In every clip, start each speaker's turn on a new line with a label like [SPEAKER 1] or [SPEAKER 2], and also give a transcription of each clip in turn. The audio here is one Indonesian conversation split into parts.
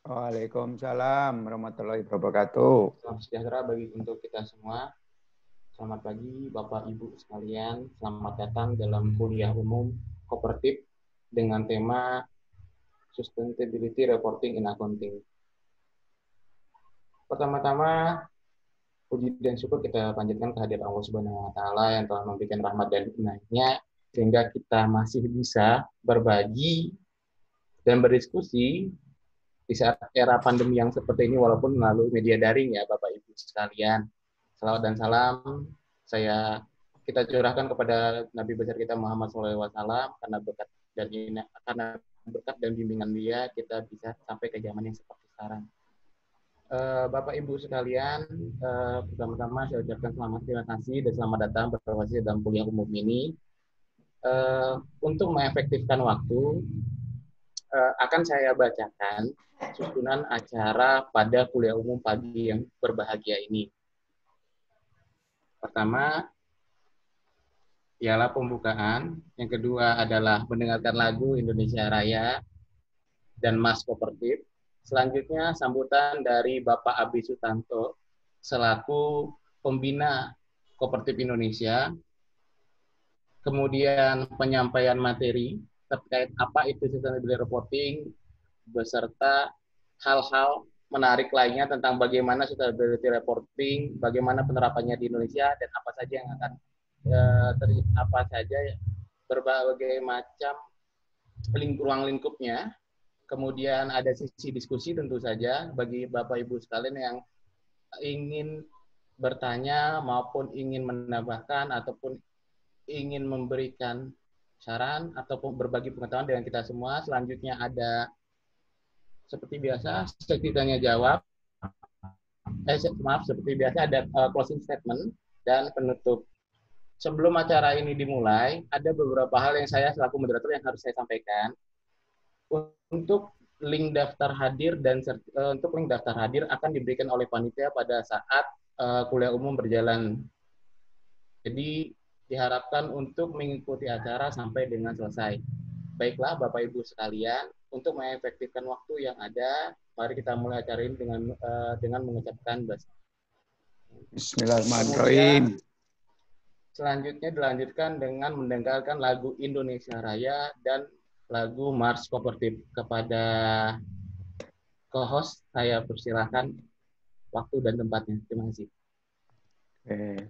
[SPEAKER 1] Waalaikumsalam warahmatullahi wabarakatuh.
[SPEAKER 2] Salam sejahtera bagi untuk kita semua. Selamat pagi Bapak Ibu sekalian. Selamat datang dalam kuliah umum kooperatif dengan tema Sustainability Reporting in Accounting. Pertama-tama, puji dan syukur kita panjatkan kehadiran Allah Subhanahu wa Ta'ala yang telah memberikan rahmat dan hikmahnya sehingga kita masih bisa berbagi dan berdiskusi di saat era pandemi yang seperti ini walaupun melalui media daring ya Bapak Ibu sekalian. Salawat dan salam kita curahkan kepada Nabi besar kita Muhammad SAW karena berkat dan bimbingan dia kita bisa sampai ke zaman yang seperti sekarang. Bapak Ibu sekalian, pertama-tama saya ucapkan terima kasih dan selamat datang berpartisipasi dalam kuliah umum ini. Untuk mengefektifkan waktu, akan saya bacakan susunan acara pada kuliah umum pagi yang berbahagia ini. Pertama, ialah pembukaan. Yang kedua adalah mendengarkan lagu Indonesia Raya dan Mas Kooperatif. Selanjutnya, sambutan dari Bapak Abi Sutanto selaku pembina Kooperatif Indonesia. Kemudian penyampaian materi terkait apa itu sustainability reporting beserta hal-hal menarik lainnya tentang bagaimana sustainability reporting, bagaimana penerapannya di Indonesia dan apa saja yang akan berbagai macam ruang lingkupnya. Kemudian ada sesi diskusi tentu saja bagi Bapak Ibu sekalian yang ingin bertanya maupun ingin menambahkan ataupun ingin memberikan saran ataupun berbagi pengetahuan dengan kita semua. Selanjutnya ada seperti biasa sesi tanya jawab. Seperti biasa ada closing statement dan penutup. Sebelum acara ini dimulai, ada beberapa hal yang saya selaku moderator yang harus saya sampaikan. Untuk link daftar hadir akan diberikan oleh panitia pada saat kuliah umum berjalan. Jadi diharapkan untuk mengikuti acara sampai dengan selesai. Baiklah Bapak Ibu sekalian, untuk mengefektifkan waktu yang ada, mari kita mulai acara ini dengan mengucapkan basmalah.
[SPEAKER 1] Bismillahirrahmanirrahim.
[SPEAKER 2] Selanjutnya dilanjutkan dengan mendengarkan lagu Indonesia Raya dan lagu Mars Kooperatif. Kepada co-host saya persilahkan waktu dan tempatnya. Terima kasih.
[SPEAKER 1] Dan.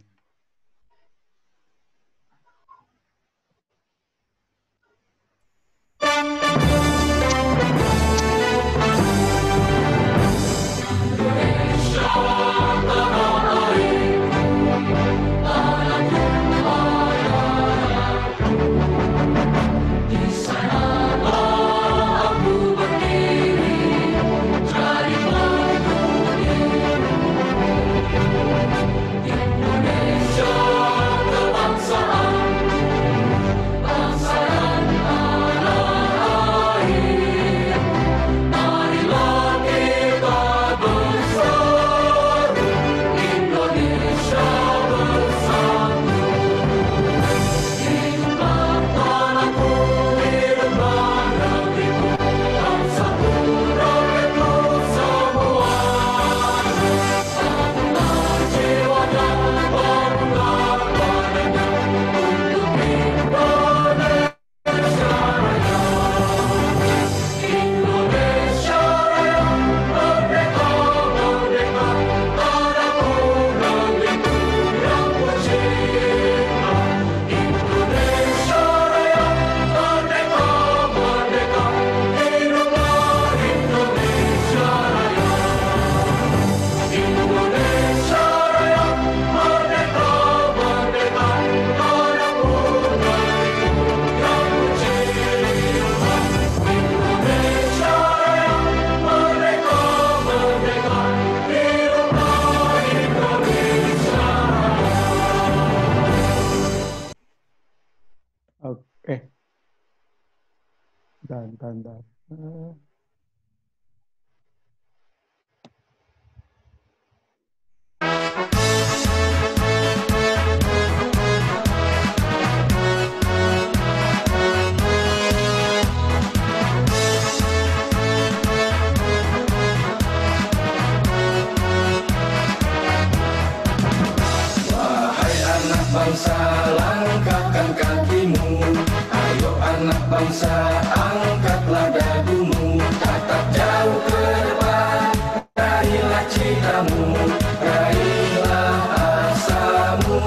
[SPEAKER 3] langkahkan kakimu. Ayo anak bangsa, angkatlah dagumu. Tatap jauh ke depan, raihlah citamu, raihlah asamu.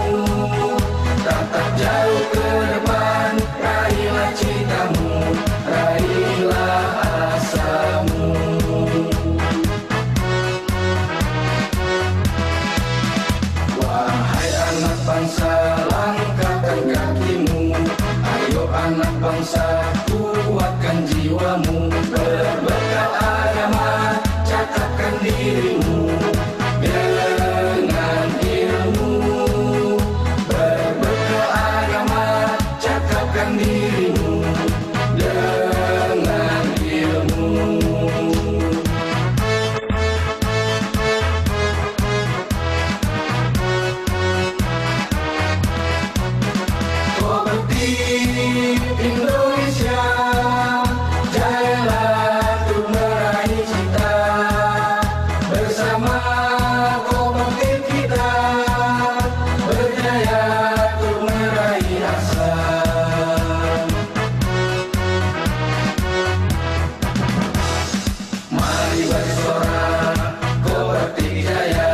[SPEAKER 3] Tatap jauh ke depan, raihlah citamu, raihlah asamu. Wahai anak bangsa, langkahkan kakimu. Ayo anak bangsa, kuatkan jiwamu. Berbekal agama, cakapkan dirimu dengan ilmu. Berbekal agama, cakapkan dirimu dengan ilmu. Kooperatif Indonesia, jayalah untuk meraih cita. Bersama kooperatif kita, berjaya untuk meraih asa. Mari bersorak, kooperatif jaya.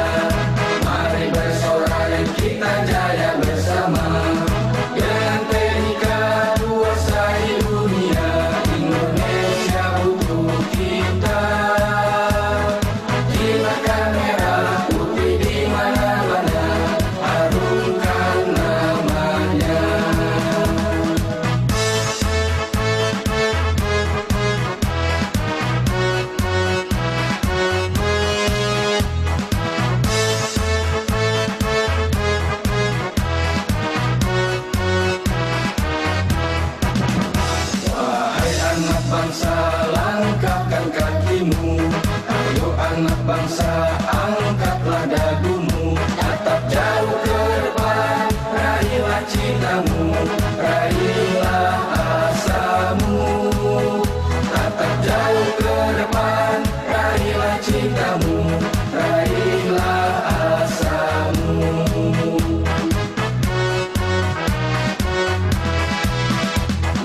[SPEAKER 3] Mari bersorak, kita jaya bersama. Dengan teknika kuasai dunia, Indonesia butuh kita. Jilakan merah putih di mana-mana, harumkan namanya. Wahai anak bangsa, langkahkan kakimu. Ayo anak bangsa, angkatlah dagumu. Tatap jauh ke depan, raihlah citamu, raihlah asamu. Tatap jauh ke depan, raihlah citamu, raihlah asamu.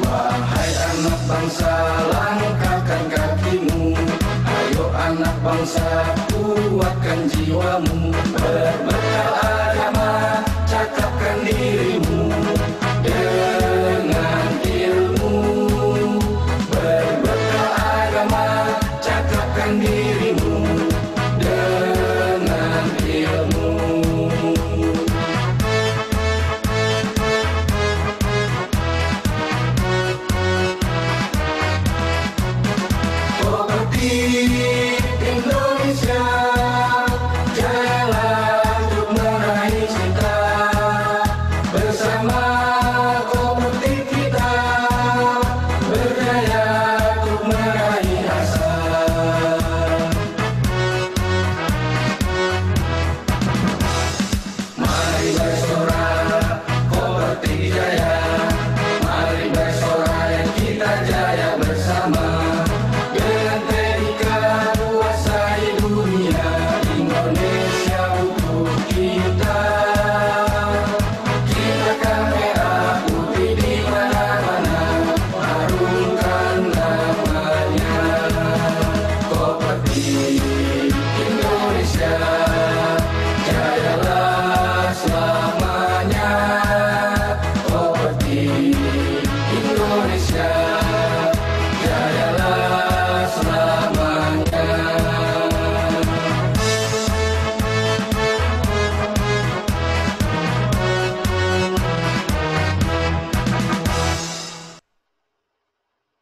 [SPEAKER 3] Wahai anak bangsa, langkahkan kakimu. Ayo anak bangsa, kuatkan jiwamu. Berbekal agama, cakapkan dirimu dengan ilmu. Berbekal agama, cakapkan dirimu dengan ilmu. Kooperatif Indonesia, jayalah untuk meraih cita. Bersama kooperatif kita, berjaya untuk meraih asa. Mari bersorak, kooperatif jaya. Mari bersorak, kita jaya bersama. Dengan teknika kuasai dunia, Indonesia butuh kita. Jilakan merah putih di mana-mana, harumkan namanya. Kooperatif Indonesia, jayalah selamanya. Kooperatif Indonesia, jayalah selamanya.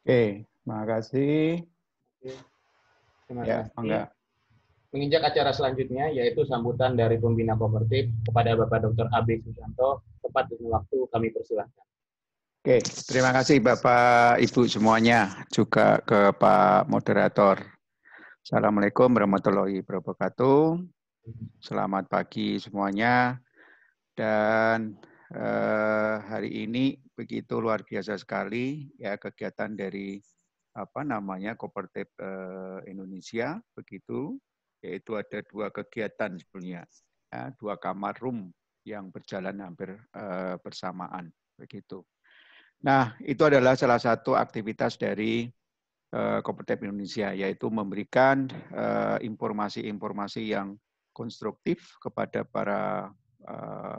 [SPEAKER 1] Oke, terima kasih.
[SPEAKER 2] Terima
[SPEAKER 1] Ya,
[SPEAKER 2] kasih.
[SPEAKER 1] Mangga.
[SPEAKER 2] Menginjak acara selanjutnya, yaitu sambutan dari pembina kooperatif kepada Bapak Dr. AB Susanto. Tepat dengan waktu, kami persilahkan.
[SPEAKER 1] Oke, terima kasih Bapak Ibu semuanya, juga ke Pak Moderator. Assalamualaikum warahmatullahi wabarakatuh. Selamat pagi semuanya. Dan hari ini begitu luar biasa sekali ya kegiatan dari Kooperatif Indonesia begitu, yaitu ada 2 kegiatan sebenarnya, ya, 2 kamar room yang berjalan hampir bersamaan begitu. Nah, itu adalah salah satu aktivitas dari Kopdep Indonesia, yaitu memberikan informasi-informasi yang konstruktif kepada para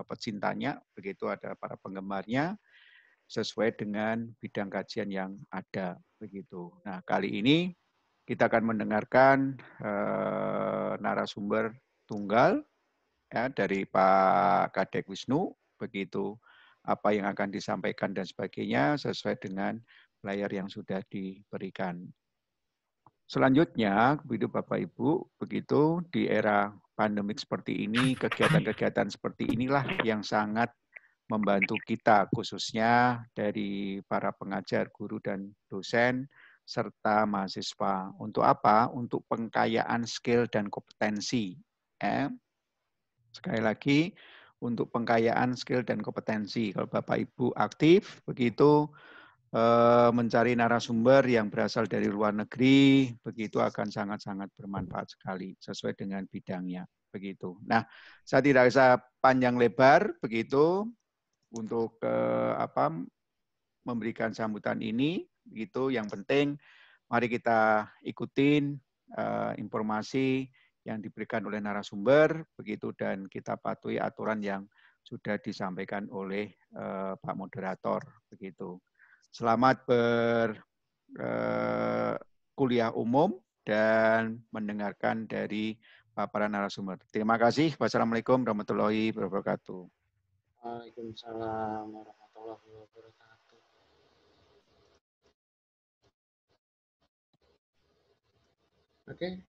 [SPEAKER 1] pecintanya, begitu ada para penggemarnya, sesuai dengan bidang kajian yang ada begitu. Nah, kali ini kita akan mendengarkan narasumber tunggal ya dari Pak Kadek Wisnu begitu, apa yang akan disampaikan dan sebagainya sesuai dengan layar yang sudah diberikan. Selanjutnya, begitu Bapak Ibu, begitu di era pandemik seperti ini, kegiatan-kegiatan seperti inilah yang sangat membantu kita, khususnya dari para pengajar, guru, dan dosen, serta mahasiswa. Untuk apa? Untuk pengkayaan skill dan kompetensi. Sekali lagi, untuk pengkayaan skill dan kompetensi. Kalau Bapak Ibu aktif, begitu, mencari narasumber yang berasal dari luar negeri, begitu akan sangat-sangat bermanfaat sekali, sesuai dengan bidangnya. Begitu. Nah, saya tidak usah panjang lebar, begitu, untuk memberikan sambutan ini, begitu. Yang penting, mari kita ikutin informasi yang diberikan oleh narasumber, begitu, dan kita patuhi aturan yang sudah disampaikan oleh Pak Moderator, begitu. Selamat berkuliah umum dan mendengarkan dari paparan narasumber. Terima kasih. Wassalamualaikum warahmatullahi wabarakatuh.
[SPEAKER 2] Waalaikumsalam warahmatullahi wabarakatuh. Oke,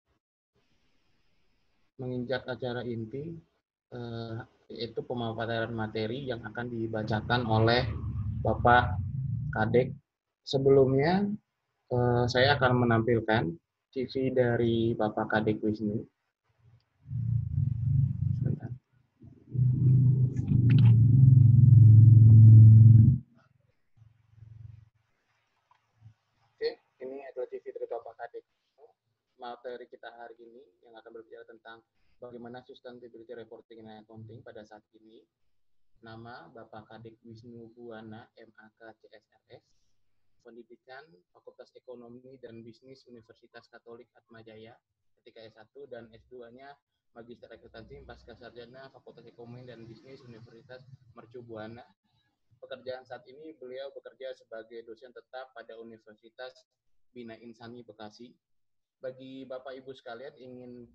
[SPEAKER 2] menginjak acara inti, yaitu pemaparan materi yang akan dibacakan oleh Bapak Kadek. Sebelumnya, saya akan menampilkan CV dari Bapak Kadek Wisnu. Sebentar. Oke, ini adalah CV dari Bapak Kadek. Materi kita hari ini yang akan berbicara tentang bagaimana sustainability reporting and accounting pada saat ini. Nama Bapak Kadek Wisnu Buwana, MAK CSRS, pendidikan Fakultas Ekonomi dan Bisnis Universitas Katolik Atmajaya, ketika S1 dan S2-nya Magister Akuntansi Pasca Sarjana Fakultas Ekonomi dan Bisnis Universitas Mercu Buana. Pekerjaan saat ini beliau bekerja sebagai dosen tetap pada Universitas Bina Insani Bekasi. Bagi Bapak Ibu sekalian ingin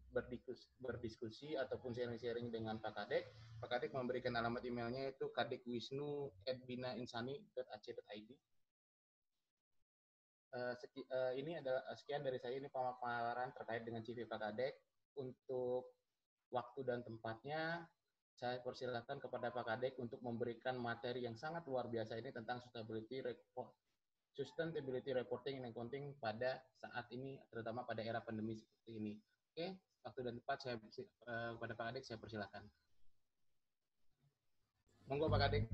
[SPEAKER 2] berdiskusi ataupun sharing-sharing dengan Pak Kadek memberikan alamat emailnya itu kadekwisnu@binainsani.ac.id. Ini adalah sekian dari saya, ini pemaparan terkait dengan CV Pak Kadek. Untuk waktu dan tempatnya, saya persilakan kepada Pak Kadek untuk memberikan materi yang sangat luar biasa ini tentang sustainability reporting and accounting pada saat ini, terutama pada era pandemi seperti ini. Oke, waktu dan tempat saya kepada Pak Kadek saya persilakan. Monggo Pak Kadek.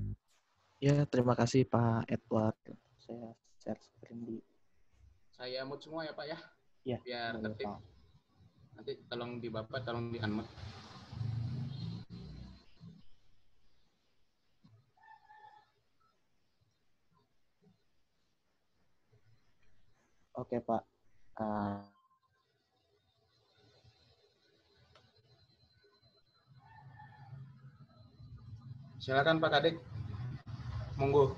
[SPEAKER 4] Ya, terima kasih Pak Edward. Saya share screen di.
[SPEAKER 2] Saya mute semua ya Pak ya.
[SPEAKER 4] Ya.
[SPEAKER 2] Biar tertib.
[SPEAKER 4] Pak.
[SPEAKER 2] Nanti tolong di Bapak, tolong di unmute.
[SPEAKER 4] Oke Pak.
[SPEAKER 2] Silakan Pak Kadek. Monggo.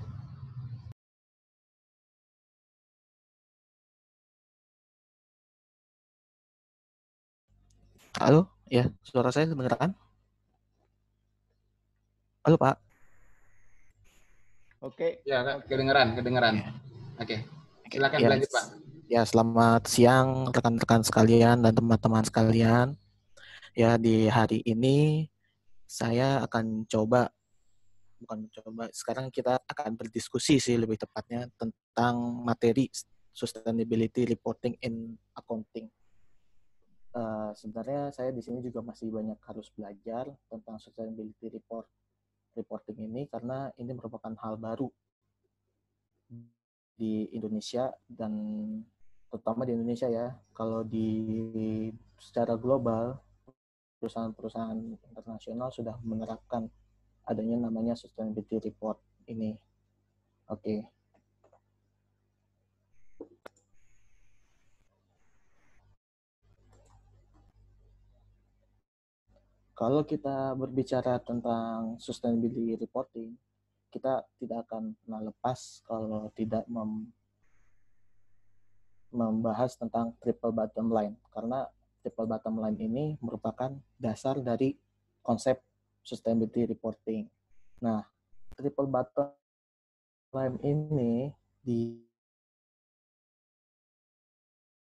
[SPEAKER 4] Halo, ya, suara saya kedengeran? Halo Pak.
[SPEAKER 1] Oke.
[SPEAKER 2] Ya, kedengeran.
[SPEAKER 4] Ya.
[SPEAKER 2] Oke. Silakan
[SPEAKER 4] ya,
[SPEAKER 2] lanjut Pak.
[SPEAKER 4] Ya, selamat siang rekan-rekan sekalian dan teman-teman sekalian. Ya, di hari ini saya akan sekarang kita akan berdiskusi sih lebih tepatnya tentang materi sustainability reporting in accounting. Sebenarnya saya di sini juga masih banyak harus belajar tentang sustainability reporting ini karena ini merupakan hal baru di Indonesia dan terutama di Indonesia ya. Kalau secara global perusahaan-perusahaan internasional sudah menerapkan adanya namanya sustainability report ini. Oke. Kalau kita berbicara tentang sustainability reporting, kita tidak akan pernah lepas kalau tidak membahas tentang triple bottom line, karena triple bottom line ini merupakan dasar dari konsep sustainability reporting. Nah, triple bottom line ini di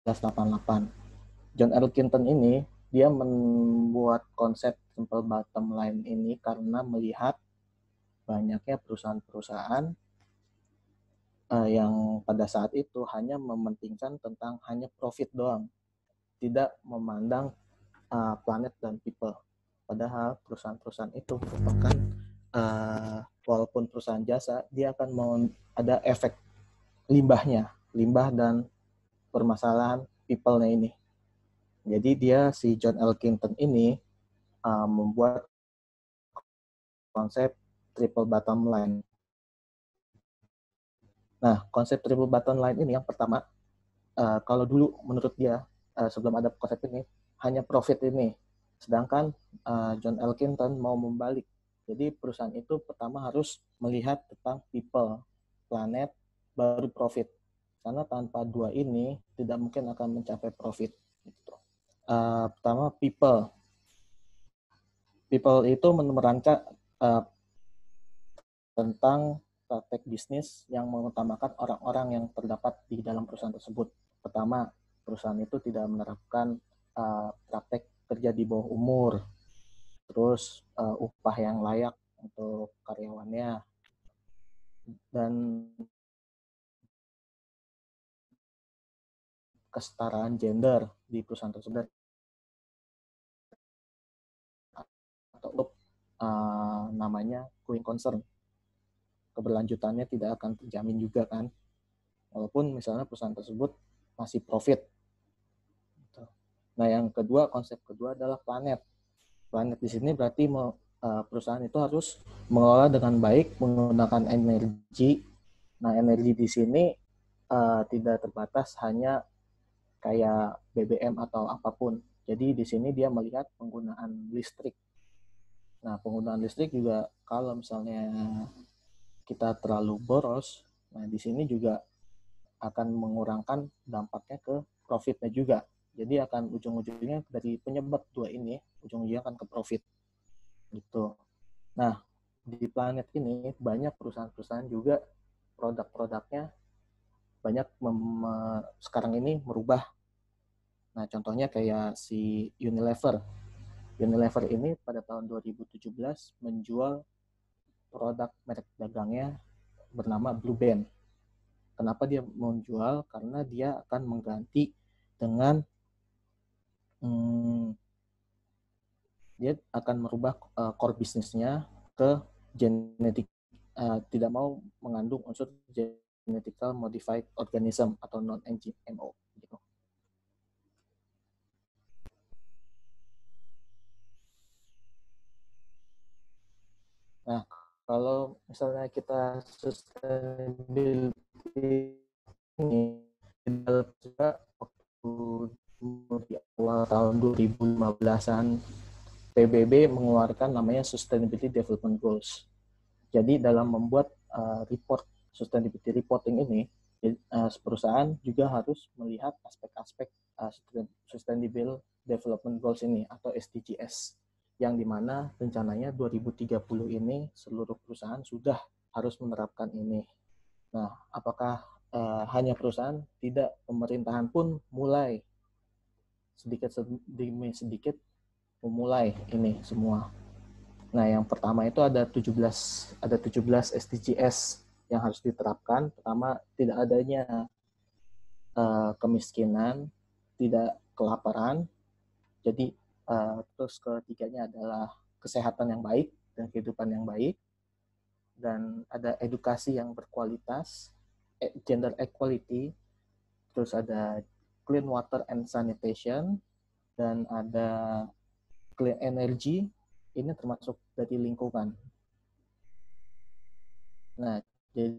[SPEAKER 4] 1988. John Elkington ini dia membuat konsep triple bottom line ini karena melihat banyaknya perusahaan-perusahaan yang pada saat itu hanya mementingkan tentang hanya profit doang, tidak memandang planet dan people. Padahal perusahaan-perusahaan itu merupakan walaupun perusahaan jasa, dia akan mau ada efek limbah dan permasalahan people-nya ini. Jadi dia si John Elkington ini membuat konsep triple bottom line. Nah, konsep triple bottom line ini yang pertama, kalau dulu menurut dia sebelum ada konsep ini hanya profit ini, sedangkan John Elkington mau membalik. Jadi perusahaan itu pertama harus melihat tentang people, planet, baru profit. Karena tanpa dua ini tidak mungkin akan mencapai profit. Gitu. Pertama people. People itu merancang tentang praktek bisnis yang mengutamakan orang-orang yang terdapat di dalam perusahaan tersebut. Pertama, perusahaan itu tidak menerapkan praktek kerja di bawah umur, terus upah yang layak untuk karyawannya, dan kesetaraan gender di perusahaan tersebut, atau namanya going concern. Keberlanjutannya tidak akan terjamin juga kan, walaupun misalnya perusahaan tersebut masih profit. Nah, yang kedua, konsep kedua adalah planet. Planet di sini berarti perusahaan itu harus mengelola dengan baik menggunakan energi. Nah, energi di sini tidak terbatas hanya kayak BBM atau apapun. Jadi di sini dia melihat penggunaan listrik. Nah, penggunaan listrik juga kalau misalnya kita terlalu boros, nah di sini juga akan mengurangkan dampaknya ke profitnya juga. Jadi akan ujung-ujungnya dari penyebab dua ini, ujung-ujungnya akan ke profit. Gitu. Nah, di planet ini banyak perusahaan-perusahaan juga produk-produknya banyak sekarang ini merubah. Nah, contohnya kayak si Unilever. Unilever ini pada tahun 2017 menjual produk merek dagangnya bernama Blue Band. Kenapa dia menjual? Karena dia akan mengganti dengan dia akan merubah core bisnisnya ke genetik, tidak mau mengandung unsur genetically modified organism atau non-GMO. Gitu. Nah, kalau misalnya kita sustainability ini juga waktu di awal tahun 2015-an PBB mengeluarkan namanya Sustainability Development Goals. Jadi dalam membuat report sustainability reporting ini, perusahaan juga harus melihat aspek-aspek Sustainable Development Goals ini atau SDGs, yang dimana rencananya 2030 ini seluruh perusahaan sudah harus menerapkan ini. Nah, apakah hanya perusahaan? Tidak, pemerintahan pun mulai sedikit demi sedikit memulai ini semua. Nah, yang pertama itu ada 17 SDGs yang harus diterapkan. Pertama, tidak adanya kemiskinan, tidak kelaparan. Jadi terus ketiganya adalah kesehatan yang baik dan kehidupan yang baik, dan ada edukasi yang berkualitas, gender equality, terus ada clean water and sanitation, dan ada clean energy, ini termasuk dari lingkungan. Nah, jadi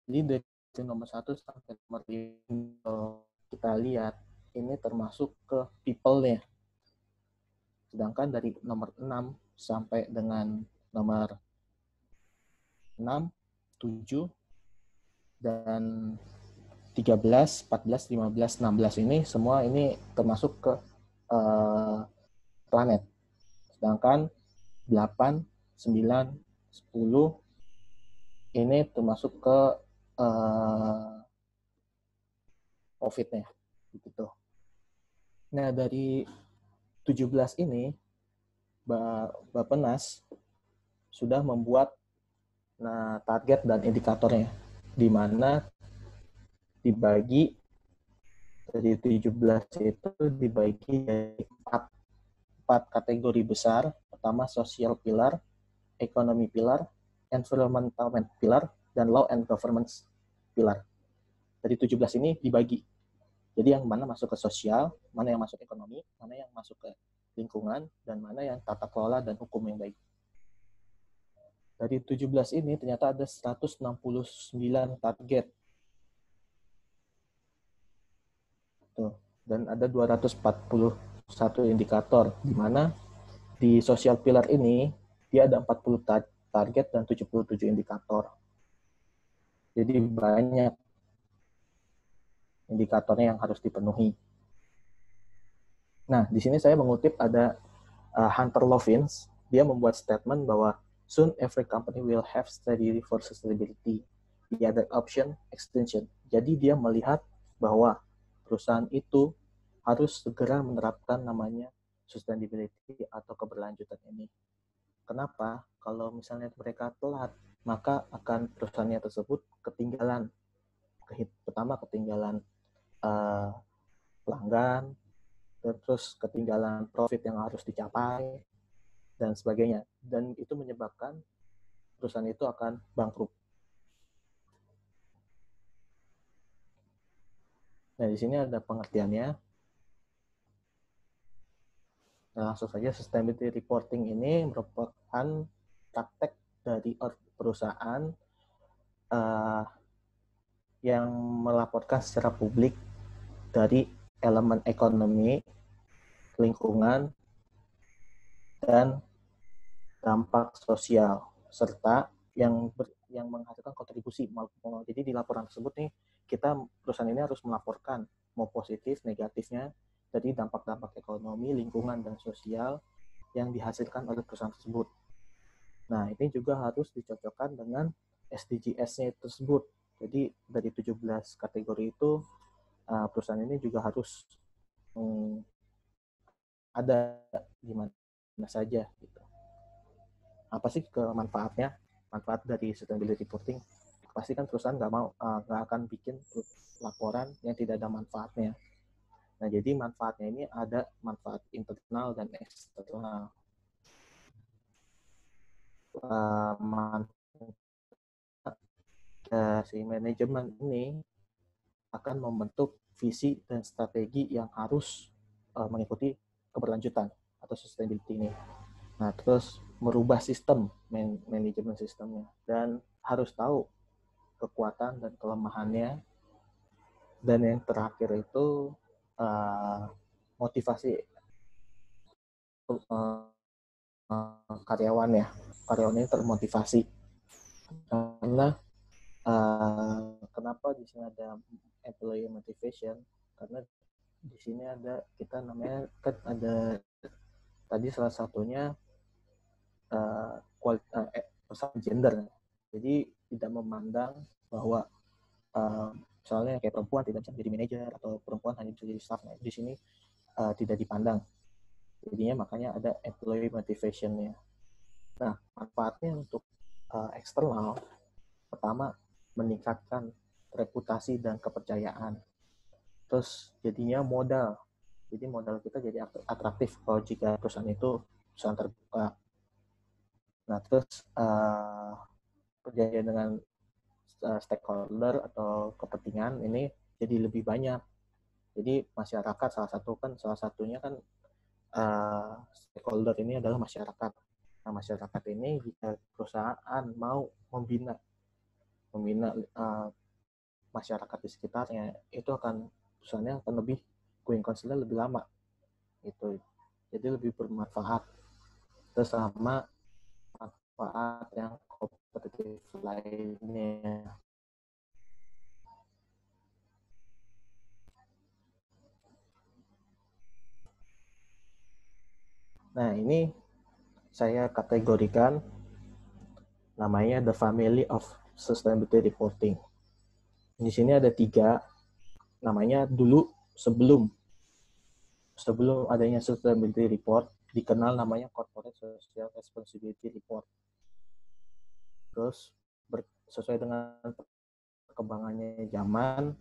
[SPEAKER 4] dari nomor 1 sampai nomor 5 kalau kita lihat ini termasuk ke people-nya. Sedangkan dari nomor 6 sampai dengan nomor 6, 7, dan 13, 14, 15, 16 ini semua ini termasuk ke planet. Sedangkan 8, 9, 10 ini termasuk ke COVID-nya. Begitu. Nah, dari 17 ini, Bappenas sudah membuat target dan indikatornya, di mana dibagi dari 17 itu dibagi dari 4 kategori besar. Pertama, social pillar, economy pillar, environmental pillar, dan law and governance pillar. Dari 17 ini dibagi. Jadi yang mana masuk ke sosial, mana yang masuk ekonomi, mana yang masuk ke lingkungan, dan mana yang tata kelola dan hukum yang baik. Dari 17 ini ternyata ada 169 target. Tuh. Dan ada 241 indikator, di mana di social pillar ini dia ada 40 target dan 77 indikator. Jadi banyak indikatornya yang harus dipenuhi. Nah, di sini saya mengutip ada Hunter Lovins, dia membuat statement bahwa soon every company will have strategy for sustainability. The other option, extension. Jadi dia melihat bahwa perusahaan itu harus segera menerapkan namanya sustainability atau keberlanjutan ini. Kenapa? Kalau misalnya mereka telat, maka akan perusahaannya tersebut ketinggalan. Pertama ketinggalan pelanggan, terus ketinggalan profit yang harus dicapai, dan sebagainya. Dan itu menyebabkan perusahaan itu akan bangkrut. Nah, di sini ada pengertiannya. Nah, langsung saja, sustainability reporting ini merupakan praktek dari perusahaan yang melaporkan secara publik dari elemen ekonomi, lingkungan, dan dampak sosial, serta yang menghasilkan kontribusi. Jadi di laporan tersebut nih, perusahaan ini harus melaporkan mau positif, negatifnya dari dampak-dampak ekonomi, lingkungan, dan sosial yang dihasilkan oleh perusahaan tersebut. Nah, ini juga harus dicocokkan dengan SDGs-nya tersebut. Jadi dari 17 kategori itu, perusahaan ini juga harus ada di mana saja gitu. Apa sih kemanfaatnya? Manfaat dari sustainability reporting? Pasti kan perusahaan nggak akan bikin laporan yang tidak ada manfaatnya. Nah, jadi manfaatnya ini ada manfaat internal dan eksternal. Si manajemen ini akan membentuk visi dan strategi yang harus mengikuti keberlanjutan atau sustainability ini. Nah, terus merubah sistem, manajemen sistemnya, dan harus tahu kekuatan dan kelemahannya. Dan yang terakhir itu motivasi karyawan ya. Karyawan ini termotivasi. Karena kenapa di sini ada employee motivation? Karena di sini ada kita namanya kan ada tadi salah satunya persoalan gender. Jadi tidak memandang bahwa misalnya kayak perempuan tidak bisa menjadi manajer atau perempuan hanya bisa jadi staff. Nah, di sini tidak dipandang. Jadinya makanya ada employee motivation-nya. Nah, manfaatnya untuk eksternal, pertama meningkatkan reputasi dan kepercayaan. Terus jadinya modal. Jadi modal kita jadi atraktif kalau jika perusahaan itu perusahaan terbuka. Nah, terus perjanjian dengan stakeholder atau kepentingan ini jadi lebih banyak. Jadi masyarakat salah satunya kan stakeholder ini adalah masyarakat. Nah, masyarakat ini jika perusahaan mau membina membina masyarakat di sekitarnya, itu perusahaannya akan lebih going concern lebih lama gitu. Jadi lebih bermanfaat. Terus sama manfaat yang kompetitif lainnya. Nah, ini saya kategorikan namanya The Family of Sustainability Reporting. Di sini ada 3, namanya dulu sebelum adanya Sustainability Report, dikenal namanya Corporate Social Responsibility Report. Terus sesuai dengan perkembangannya zaman,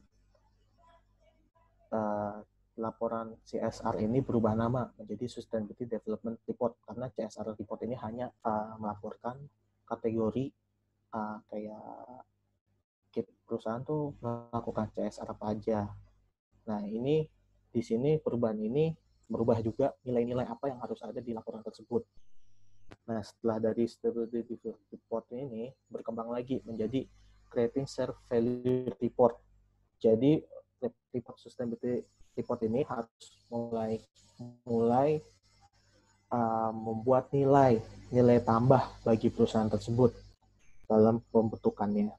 [SPEAKER 4] laporan CSR ini berubah nama menjadi Sustainability Development Report, karena CSR Report ini hanya melaporkan kategori kayak perusahaan tuh melakukan CSR apa aja. Nah, ini di sini perubahan ini merubah juga nilai-nilai apa yang harus ada di laporan tersebut. Nah, setelah dari Sustainability Report ini berkembang lagi menjadi Creating Share Value Report. Jadi report Sustainability Report ini harus mulai membuat nilai tambah bagi perusahaan tersebut dalam pembentukannya.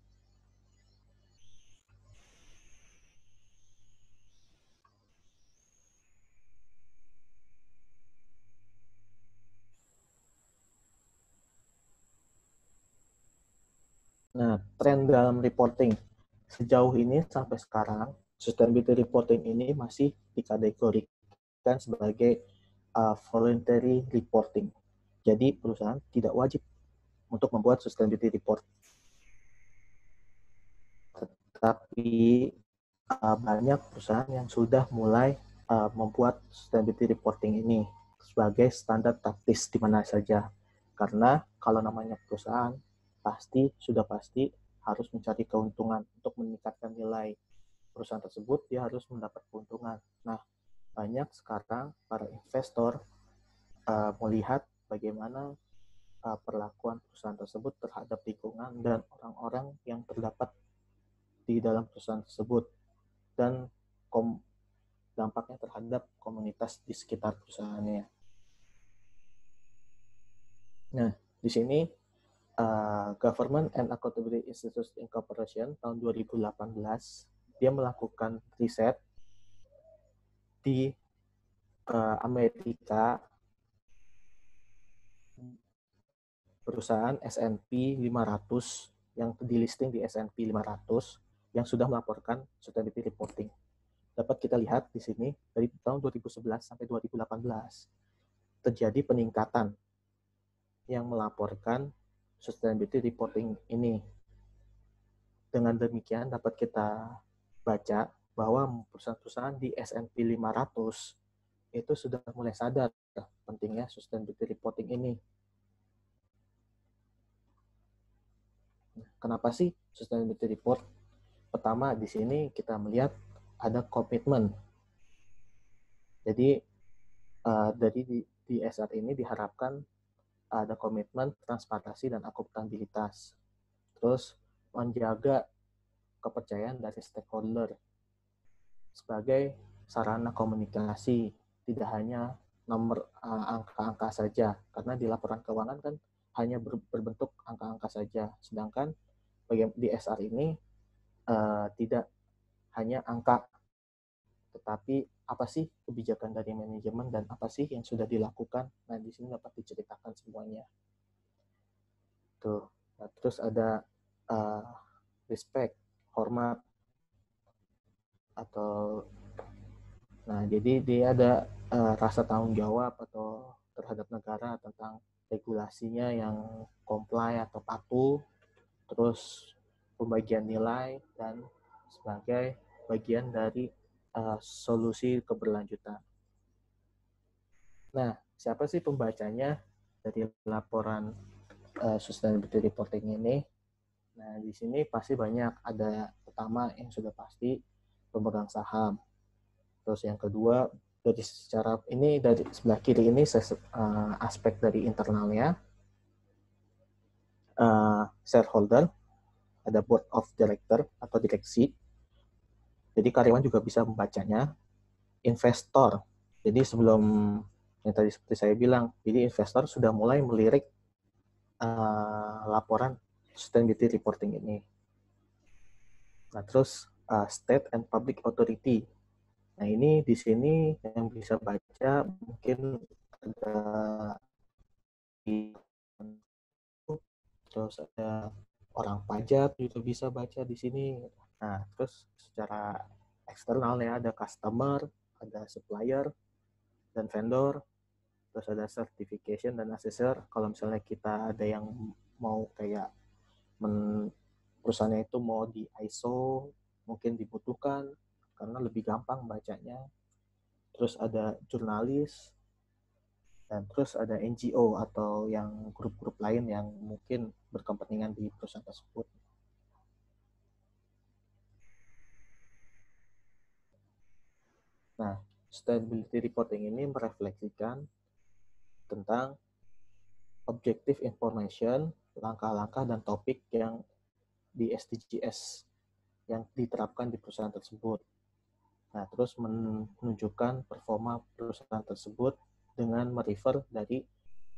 [SPEAKER 4] Nah, tren dalam reporting sejauh ini sampai sekarang, sustainability reporting ini masih dikategorikan sebagai voluntary reporting. Jadi perusahaan tidak wajib untuk membuat sustainability report. Tetapi banyak perusahaan yang sudah mulai membuat sustainability reporting ini sebagai standar praktis di mana saja. Karena kalau namanya perusahaan, pasti harus mencari keuntungan. Untuk meningkatkan nilai perusahaan tersebut, dia harus mendapat keuntungan. Nah, banyak sekarang para investor melihat bagaimana perlakuan perusahaan tersebut terhadap lingkungan dan orang-orang yang terdapat di dalam perusahaan tersebut, dan dampaknya terhadap komunitas di sekitar perusahaannya. Nah, di sini Government and Accountability Institute Incorporation tahun 2018 dia melakukan riset di Amerika, perusahaan S&P 500 yang di-listing di S&P 500 yang sudah melaporkan sustainability reporting. Dapat kita lihat di sini dari tahun 2011 sampai 2018 terjadi peningkatan yang melaporkan sustainability reporting ini. Dengan demikian dapat kita baca bahwa perusahaan-perusahaan di S&P 500 itu sudah mulai sadar pentingnya sustainability reporting ini. Kenapa sih sustainability report? Pertama, di sini kita melihat ada komitmen. Jadi dari di SR ini diharapkan ada komitmen transparansi dan akuntabilitas. Terus menjaga kepercayaan dari stakeholder sebagai sarana komunikasi, tidak hanya nomor angka-angka saja, karena di laporan keuangan kan hanya berbentuk angka-angka saja, sedangkan di SR ini tidak hanya angka, tetapi apa sih kebijakan dari manajemen dan apa sih yang sudah dilakukan. Nah, di sini dapat diceritakan semuanya. Tuh. Nah, terus ada respect, hormat, atau jadi dia ada rasa tanggung jawab atau terhadap negara tentang regulasinya yang comply atau patuh, terus pembagian nilai dan sebagai bagian dari solusi keberlanjutan. Nah, siapa sih pembacanya dari laporan sustainability reporting ini? Nah, di sini pasti banyak. Ada pertama yang sudah pasti pemegang saham. Terus yang kedua dari sebelah kiri ini aspek dari internalnya, shareholder, ada board of director atau direksi. Jadi karyawan juga bisa membacanya. Investor. Jadi sebelum yang tadi seperti saya bilang, jadi investor sudah mulai melirik laporan sustainability reporting ini. Nah, terus state and public authority. Nah, ini di sini yang bisa baca mungkin ada terus ada orang pajak juga bisa baca di sini. Nah, terus secara eksternal ya ada customer, ada supplier dan vendor, terus ada certification dan assessor. Kalau misalnya kita ada yang mau kayak perusahaannya itu mau di ISO, mungkin dibutuhkan karena lebih gampang bacanya. Terus ada jurnalis, dan terus ada NGO atau yang grup-grup lain yang mungkin berkepentingan di perusahaan tersebut. Nah, sustainability reporting ini merefleksikan tentang objective information, langkah-langkah dan topik yang di SDGs yang diterapkan di perusahaan tersebut. Nah, terus menunjukkan performa perusahaan tersebut dengan merefer dari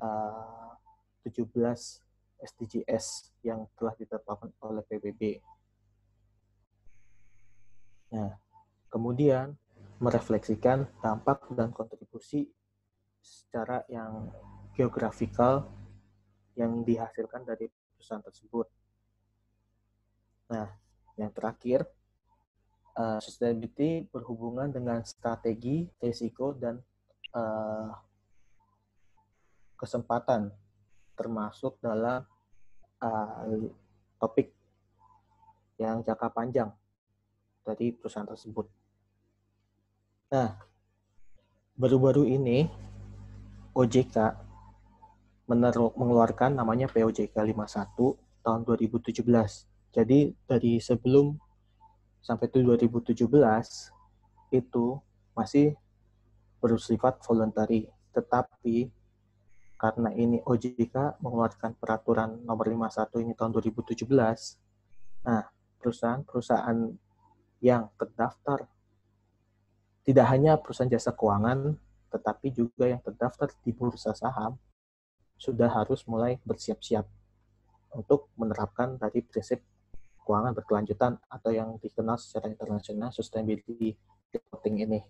[SPEAKER 4] 17 SDGs yang telah ditetapkan oleh PBB. Nah, kemudian merefleksikan dampak dan kontribusi secara yang geografikal yang dihasilkan dari perusahaan tersebut. Nah, yang terakhir, sustainability berhubungan dengan strategi, risiko, dan kesempatan termasuk dalam topik yang jangka panjang dari perusahaan tersebut. Nah, baru-baru ini OJK mengeluarkan namanya POJK 51 tahun 2017. Jadi dari sebelum sampai 2017 itu masih bersifat voluntary, tetapi karena ini OJK mengeluarkan peraturan nomor 51 ini tahun 2017, nah perusahaan-perusahaan yang terdaftar tidak hanya perusahaan jasa keuangan, tetapi juga yang terdaftar di bursa saham sudah harus mulai bersiap-siap untuk menerapkan dari prinsip keuangan berkelanjutan atau yang dikenal secara internasional sustainability reporting ini.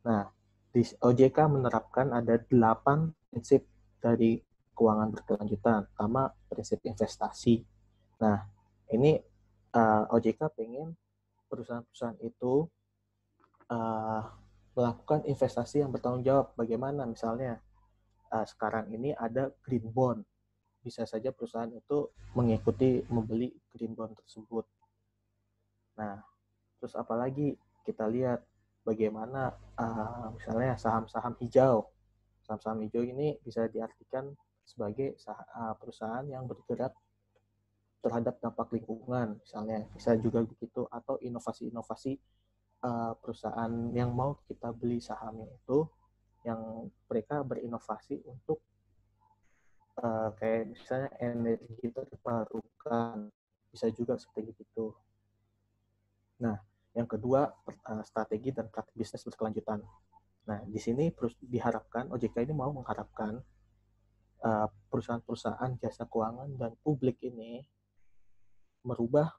[SPEAKER 4] Nah, di OJK menerapkan ada 8 prinsip dari keuangan berkelanjutan. Pertama, prinsip investasi. Nah, ini OJK pengen perusahaan-perusahaan itu melakukan investasi yang bertanggung jawab. Bagaimana misalnya sekarang ini ada green bond. Bisa saja perusahaan itu mengikuti membeli green bond tersebut. Nah, terus apalagi kita lihat bagaimana misalnya saham-saham hijau. Saham-saham hijau ini bisa diartikan sebagai perusahaan yang bergerak terhadap dampak lingkungan, misalnya bisa juga begitu, atau inovasi-inovasi perusahaan yang mau kita beli sahamnya itu yang mereka berinovasi untuk kayak misalnya energi terbarukan, bisa juga seperti itu. Nah, yang kedua strategi dan praktik bisnis berkelanjutan. Nah, di sini diharapkan OJK ini mau mengharapkan perusahaan-perusahaan jasa keuangan dan publik ini merubah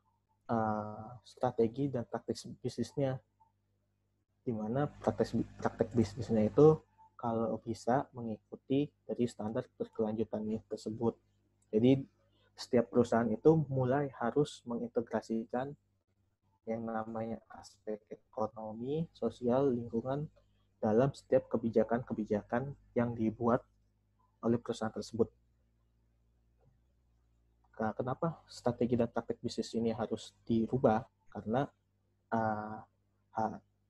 [SPEAKER 4] strategi dan praktik bisnisnya, di mana praktek bisnisnya itu kalau bisa mengikuti dari standar berkelanjutan tersebut. Jadi setiap perusahaan itu mulai harus mengintegrasikan yang namanya aspek ekonomi, sosial, lingkungan dalam setiap kebijakan-kebijakan yang dibuat oleh perusahaan tersebut. Kenapa strategi dan praktek bisnis ini harus dirubah? Karena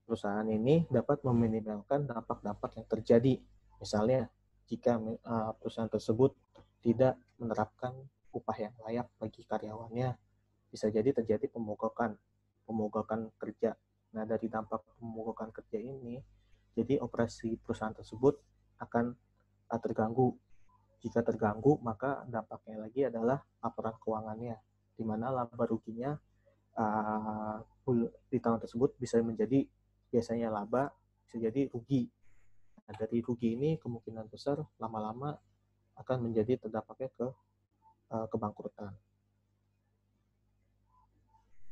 [SPEAKER 4] perusahaan ini dapat meminimalkan dampak-dampak yang terjadi. Misalnya, jika perusahaan tersebut tidak menerapkan upah yang layak bagi karyawannya, bisa jadi terjadi pemogokan kerja. Nah, dari dampak pemogokan kerja ini, jadi operasi perusahaan tersebut akan terganggu. Jika terganggu, maka dampaknya lagi adalah laporan keuangannya. di mana laba ruginya di tahun tersebut bisa menjadi biasanya laba, bisa jadi rugi. Nah, dari rugi ini kemungkinan besar lama-lama akan menjadi terdampaknya ke kebangkrutan.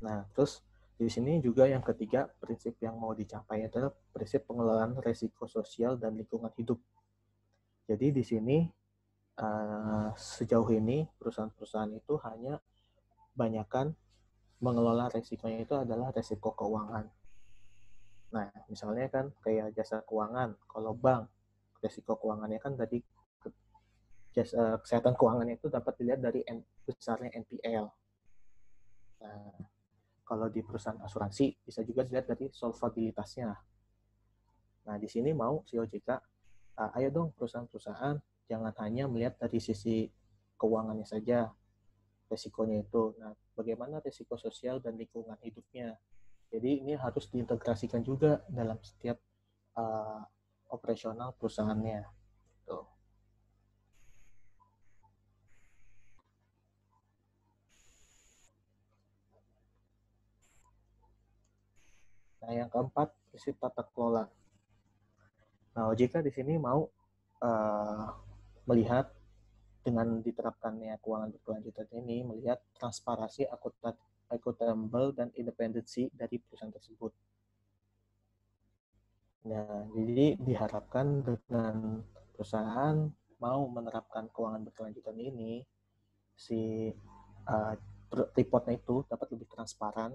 [SPEAKER 4] Nah, terus di sini juga yang ketiga, prinsip yang mau dicapai adalah prinsip pengelolaan resiko sosial dan lingkungan hidup. Jadi di sini sejauh ini perusahaan-perusahaan itu hanya banyakkan mengelola resikonya itu adalah resiko keuangan. Nah, misalnya kan kayak jasa keuangan, kalau bank, resiko keuangannya kan tadi kesehatan keuangannya itu dapat dilihat dari besarnya NPL. Nah, kalau di perusahaan asuransi bisa juga dilihat dari solvabilitasnya. Nah, di sini mau si OJK, ayo dong perusahaan-perusahaan jangan hanya melihat dari sisi keuangannya saja, resikonya itu. Nah, bagaimana resiko sosial dan lingkungan hidupnya. Jadi ini harus diintegrasikan juga dalam setiap operasional perusahaannya. Tuh. Nah, yang keempat, prinsip tata kelola. Nah, OJK di sini mau melihat dengan diterapkannya keuangan berkelanjutan ini, melihat transparansi, akuntabel, dan independensi dari perusahaan tersebut. Nah, jadi diharapkan dengan perusahaan mau menerapkan keuangan berkelanjutan ini, si reportnya itu dapat lebih transparan,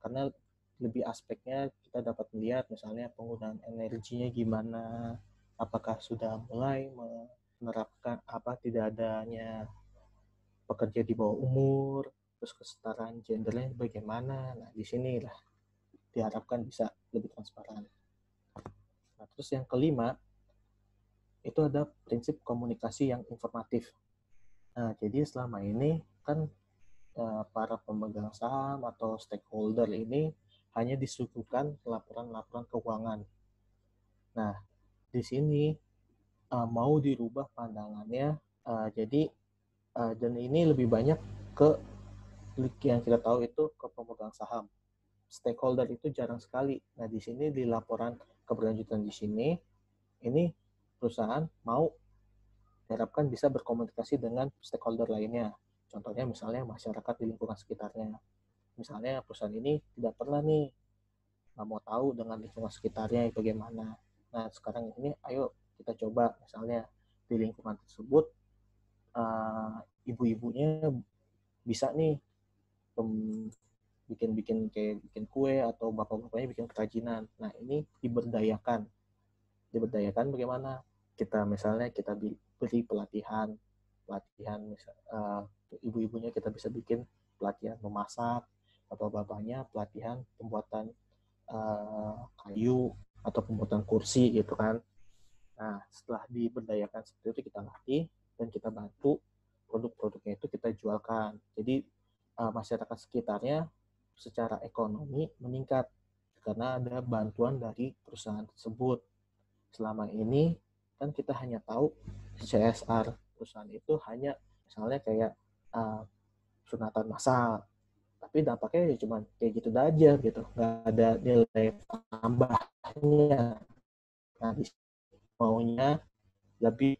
[SPEAKER 4] karena lebih aspeknya kita dapat melihat misalnya penggunaan energinya gimana, apakah sudah mulai menerapkan tidak adanya pekerja di bawah umur, terus kesetaraan gendernya bagaimana. Nah, di sinilah diharapkan bisa lebih transparan. Nah, terus yang kelima itu ada prinsip komunikasi yang informatif. Nah, jadi selama ini kan para pemegang saham atau stakeholder ini hanya disuguhkan laporan-laporan keuangan. Nah, di sini mau dirubah pandangannya, jadi dan ini lebih banyak ke yang kita tahu itu ke pemegang saham. Stakeholder itu jarang sekali. Nah, di sini di laporan keberlanjutan di sini, ini perusahaan mau diharapkan bisa berkomunikasi dengan stakeholder lainnya. Contohnya misalnya masyarakat di lingkungan sekitarnya. Misalnya perusahaan ini tidak pernah nih nggak mau tahu dengan lingkungan sekitarnya bagaimana. Nah, sekarang ini ayo kita coba misalnya di lingkungan tersebut ibu-ibunya bisa nih bikin kue atau bapak-bapaknya bikin kerajinan. Nah, ini diberdayakan bagaimana? Kita misalnya kita beri pelatihan ibu-ibunya kita bisa bikin pelatihan memasak, bapak-bapaknya pelatihan pembuatan kayu atau pembuatan kursi gitu kan. Nah, setelah diberdayakan seperti itu kita latih dan kita bantu produk-produknya itu kita jualkan. Jadi masyarakat sekitarnya secara ekonomi meningkat karena ada bantuan dari perusahaan tersebut. Selama ini kan kita hanya tahu CSR perusahaan itu hanya misalnya kayak sunatan massal, tapi dampaknya ya cuma kayak gitu aja gitu, nggak ada nilai tambahnya. Nah, maunya lebih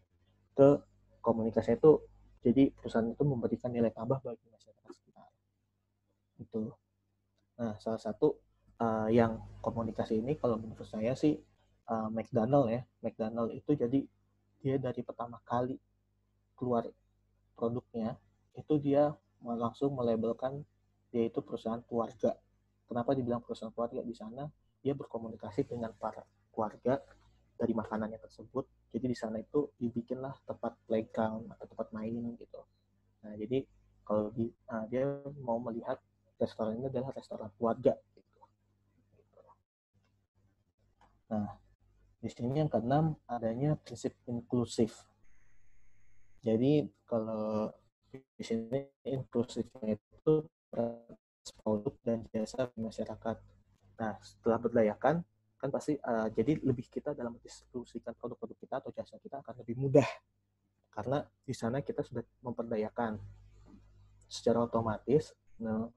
[SPEAKER 4] ke komunikasi itu, jadi perusahaan itu memberikan nilai tambah bagi masyarakat sekitar itu. Nah, salah satu yang komunikasi ini kalau menurut saya sih McDonald itu jadi dia dari pertama kali keluar produknya itu dia langsung melabelkan dia itu perusahaan keluarga. Kenapa dibilang perusahaan keluarga? Di sana dia berkomunikasi dengan para keluarga dari makanannya tersebut. Jadi di sana itu dibikinlah tempat playground atau tempat main gitu. Nah, jadi kalau dia mau melihat restoran ini adalah restoran keluarga gitu. Nah, di sini yang keenam adanya prinsip inklusif. Jadi kalau di sini inklusifnya itu produk dan jasa masyarakat. Nah, setelah berdayakan kan pasti jadi lebih kita dalam mendistribusikan produk-produk kita atau jasa kita akan lebih mudah karena di sana kita sudah memperdayakan. Secara otomatis Nah,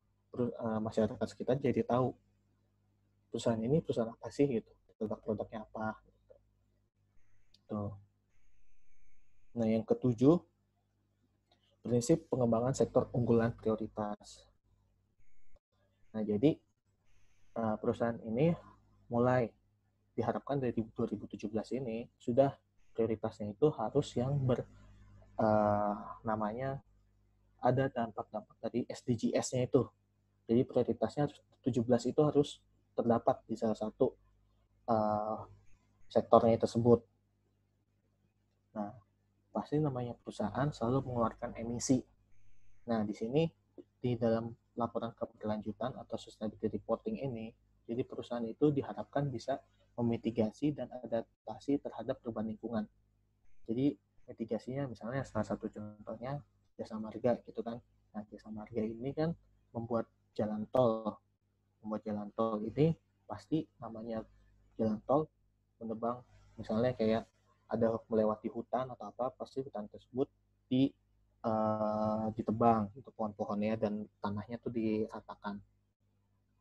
[SPEAKER 4] masyarakat sekitar jadi tahu perusahaan ini perusahaan apa sih gitu, produk-produknya apa. Gitu. Tuh. Nah, yang ketujuh, prinsip pengembangan sektor unggulan prioritas. Nah, jadi perusahaan ini mulai diharapkan dari 2017 ini sudah prioritasnya itu harus yang namanya ada dampak-dampak dari SDGs-nya itu. Jadi prioritasnya 17 itu harus terdapat di salah satu sektornya tersebut. Nah, pasti namanya perusahaan selalu mengeluarkan emisi. Nah, di sini di dalam laporan keberlanjutan atau sustainability reporting ini, jadi perusahaan itu diharapkan bisa memitigasi dan adaptasi terhadap perubahan lingkungan. Jadi mitigasinya misalnya salah satu contohnya jasa marga gitu kan. Nah, jasa marga ini kan membuat jalan tol. Membuat jalan tol ini pasti namanya jalan tol menebang misalnya kayak ada melewati hutan atau apa, pasti hutan tersebut ditebang itu pohon-pohonnya dan tanahnya tuh diratakan.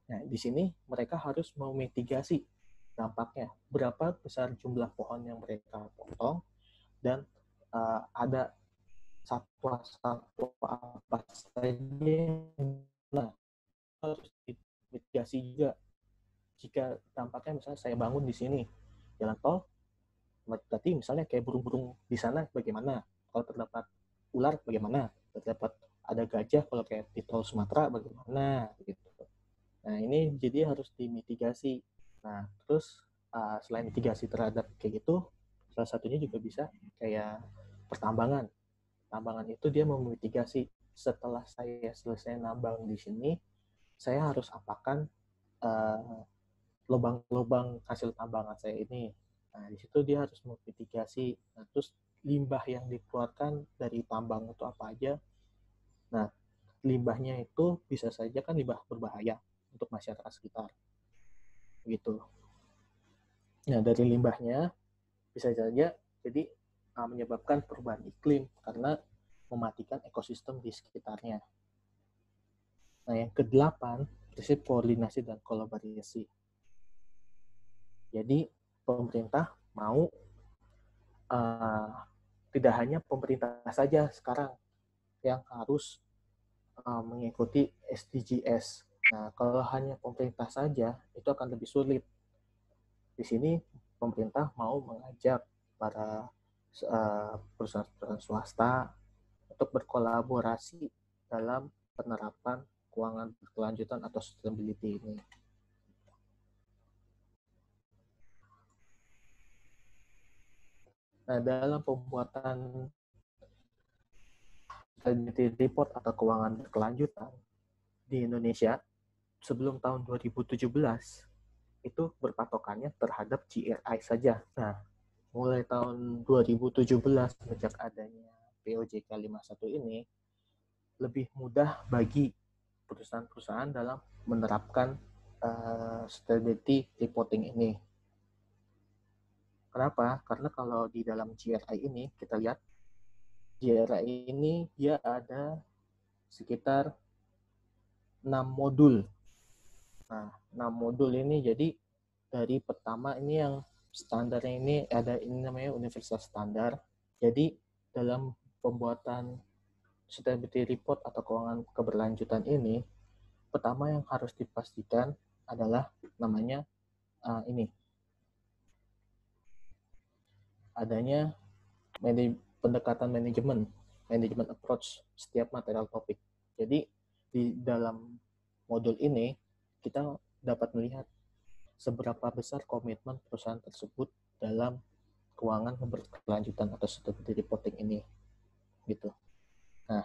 [SPEAKER 4] Nah, di sini mereka harus memitigasi dampaknya. Berapa besar jumlah pohon yang mereka potong dan ada satwa-satwa apa saja yang harus dimitigasi juga. Jika dampaknya misalnya saya bangun di sini jalan tol, berarti misalnya kayak burung-burung di sana bagaimana? Kalau terdapat ular bagaimana? Terdapat ada gajah kalau kayak di tol Sumatera bagaimana? Gitu. Nah, ini jadi harus dimitigasi. Nah, terus selain mitigasi terhadap kayak gitu, salah satunya juga bisa kayak pertambangan. Tambangan itu dia memitigasi setelah saya selesai nambang di sini, saya harus apakan lubang-lubang hasil tambangan saya ini. Nah, di situ dia harus memitigasi. Nah, terus limbah yang dikeluarkan dari tambang itu apa aja. Nah, limbahnya itu bisa saja kan limbah berbahaya untuk masyarakat sekitar. Gitu. Nah, dari limbahnya bisa saja jadi menyebabkan perubahan iklim karena mematikan ekosistem di sekitarnya. Nah, yang ke-8, prinsip koordinasi dan kolaborasi. Jadi, pemerintah mau tidak hanya pemerintah saja sekarang yang harus mengikuti SDGs. Nah, kalau hanya pemerintah saja, itu akan lebih sulit. Di sini, pemerintah mau mengajak para perusahaan-perusahaan swasta untuk berkolaborasi dalam penerapan keuangan berkelanjutan atau sustainability ini. Nah, dalam pembuatan sustainability report atau keuangan berkelanjutan di Indonesia sebelum tahun 2017 itu berpatokannya terhadap GRI saja. Nah, mulai tahun 2017 sejak adanya POJK 51 ini lebih mudah bagi perusahaan-perusahaan dalam menerapkan sustainability reporting ini. Kenapa? Karena kalau di dalam GRI ini kita lihat GRI ini dia ada sekitar 6 modul. Nah, 6 modul ini jadi dari pertama ini yang standarnya ini ada ini namanya universal standar. Jadi dalam pembuatan sustainability report atau keuangan keberlanjutan ini, pertama yang harus dipastikan adalah namanya ini. Adanya pendekatan manajemen approach setiap material topik. Jadi di dalam modul ini kita dapat melihat seberapa besar komitmen perusahaan tersebut dalam keuangan berkelanjutan atau sustainability reporting ini, gitu. Nah,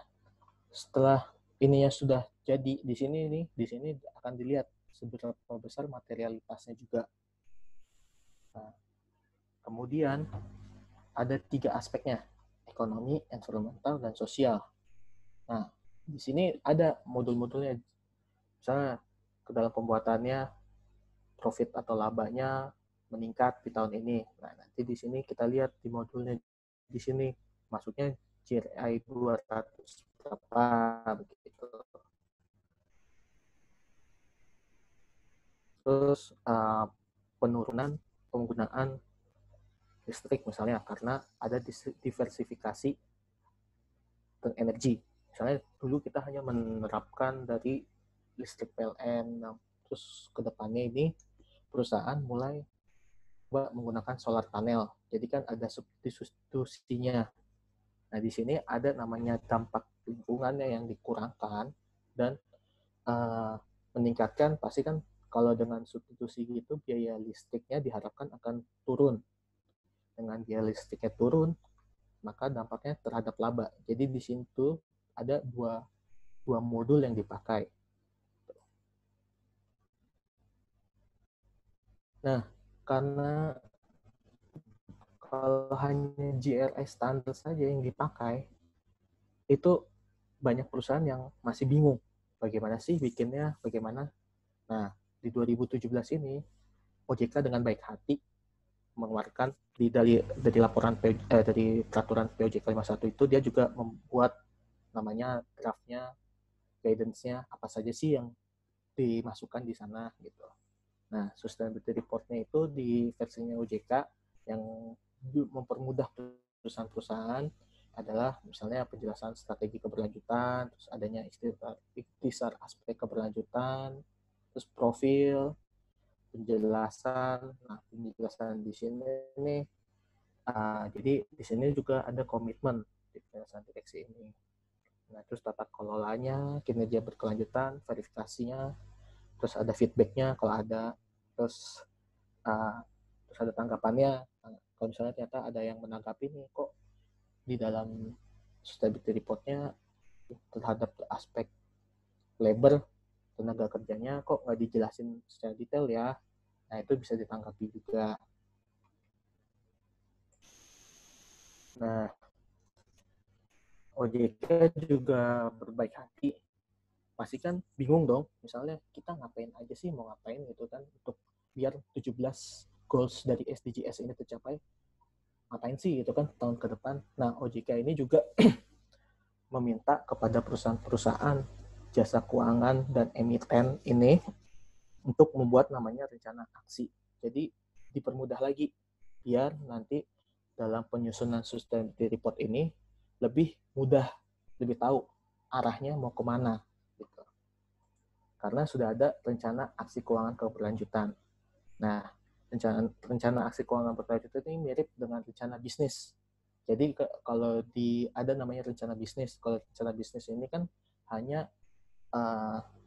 [SPEAKER 4] setelah ini yang sudah jadi di sini akan dilihat seberapa besar materialitasnya juga. Nah, kemudian ada 3 aspeknya, ekonomi, environmental, dan sosial. Nah, di sini ada modul-modulnya. Misalnya ke dalam pembuatannya profit atau labanya meningkat di tahun ini. Nah, nanti di sini kita lihat di modulnya di sini masuknya GRI 200 berapa begitu. Terus penurunan penggunaan listrik misalnya karena ada diversifikasi energi. Misalnya dulu kita hanya menerapkan dari listrik PLN, terus ke depannya ini perusahaan mulai menggunakan solar panel. Jadi kan ada substitusinya. Nah, di sini ada namanya dampak lingkungannya yang dikurangkan dan meningkatkan. Pasti kan kalau dengan substitusi gitu biaya listriknya diharapkan akan turun. Dengan biaya listriknya turun, maka dampaknya terhadap laba. Jadi di situ ada dua modul yang dipakai. Nah, karena kalau hanya GRI standar saja yang dipakai, itu banyak perusahaan yang masih bingung. Bagaimana sih bikinnya, bagaimana? Nah, di 2017 ini, OJK dengan baik hati mengeluarkan dari laporan dari peraturan POJK 51 itu, dia juga membuat namanya draftnya, guidance-nya, apa saja sih yang dimasukkan di sana gitu. Nah, sustainability report-nya itu di versinya OJK yang mempermudah perusahaan-perusahaan adalah misalnya penjelasan strategi keberlanjutan, terus adanya ikhtisar aspek keberlanjutan, terus profil, penjelasan. Nah, penjelasan di sini nih, jadi di sini juga ada komitmen di penjelasan direksi ini. Nah, terus tata kelolanya, kinerja berkelanjutan, verifikasinya, terus ada feedbacknya kalau ada, terus ada tanggapannya. Kalau misalnya ternyata ada yang menanggapi nih, kok di dalam sustainability report-nya terhadap aspek labor, tenaga kerjanya kok nggak dijelasin secara detail ya. Nah, itu bisa ditanggapi juga. Nah, OJK juga berbaik hati. Pasti kan bingung dong, misalnya kita ngapain aja sih, mau ngapain gitu kan, untuk biar 17 goals dari SDGs ini tercapai, ngapain sih gitu kan tahun ke depan. Nah, OJK ini juga meminta kepada perusahaan-perusahaan jasa keuangan dan emiten ini untuk membuat namanya rencana aksi. Jadi dipermudah lagi biar nanti dalam penyusunan sustainability report ini lebih mudah, lebih tahu arahnya mau kemana gitu. Karena sudah ada rencana aksi keuangan keberlanjutan. Nah, rencana aksi keuangan berkelanjutan ini mirip dengan rencana bisnis. Jadi kalau ada namanya rencana bisnis. Kalau rencana bisnis ini kan hanya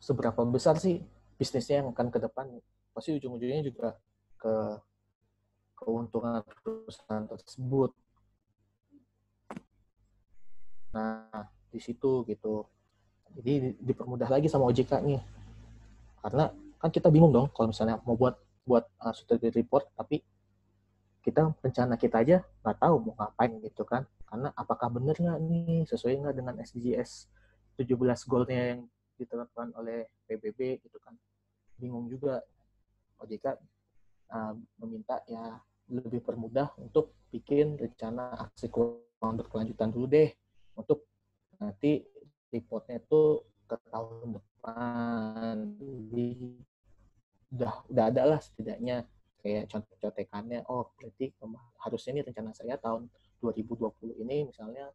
[SPEAKER 4] seberapa besar sih bisnisnya yang akan ke depan. Pasti ujung-ujungnya juga ke keuntungan perusahaan tersebut. Nah, di situ gitu. Jadi dipermudah lagi sama OJK nih. Karena kan kita bingung dong kalau misalnya mau buat sustainability report, tapi kita rencana kita aja nggak tahu mau ngapain gitu kan. Karena apakah benar nggak nih, sesuai nggak dengan SDGs 17 goal-nya yang ditetapkan oleh PBB gitu kan. Bingung juga. OJK meminta ya lebih permudah untuk bikin rencana aksi keuangan berkelanjutan dulu deh, untuk nanti reportnya itu ke tahun depan. Jadi udah ada lah setidaknya kayak contekannya. Oh, berarti harusnya ini rencana saya tahun 2020 ini misalnya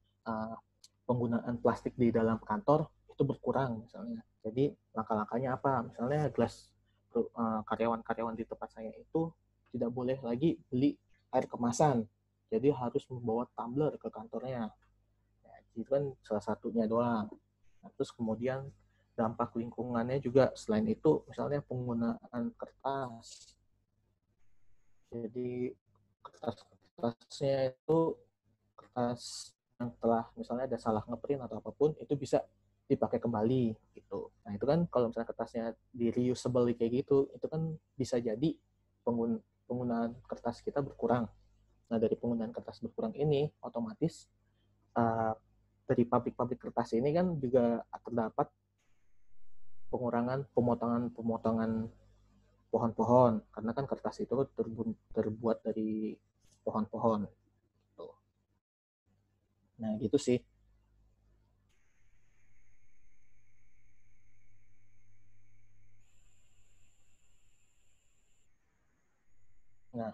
[SPEAKER 4] penggunaan plastik di dalam kantor itu berkurang misalnya. Jadi langkah-langkahnya apa? Misalnya karyawan-karyawan di tempat saya itu tidak boleh lagi beli air kemasan. Jadi harus membawa tumbler ke kantornya. Nah, itu kan salah satunya doang. Nah, terus kemudian dampak lingkungannya juga selain itu misalnya penggunaan kertas. Jadi kertasnya itu kertas yang telah misalnya ada salah ngeprint atau apapun itu bisa dipakai kembali gitu. Nah, itu kan kalau misalnya kertasnya di reusable kayak gitu, itu kan bisa jadi penggunaan kertas kita berkurang. Nah, dari penggunaan kertas berkurang ini otomatis dari pabrik-pabrik kertas ini kan juga terdapat pengurangan pemotongan pohon-pohon, karena kan kertas itu terbuat dari pohon-pohon. Gitu. Nah, gitu sih. Nah,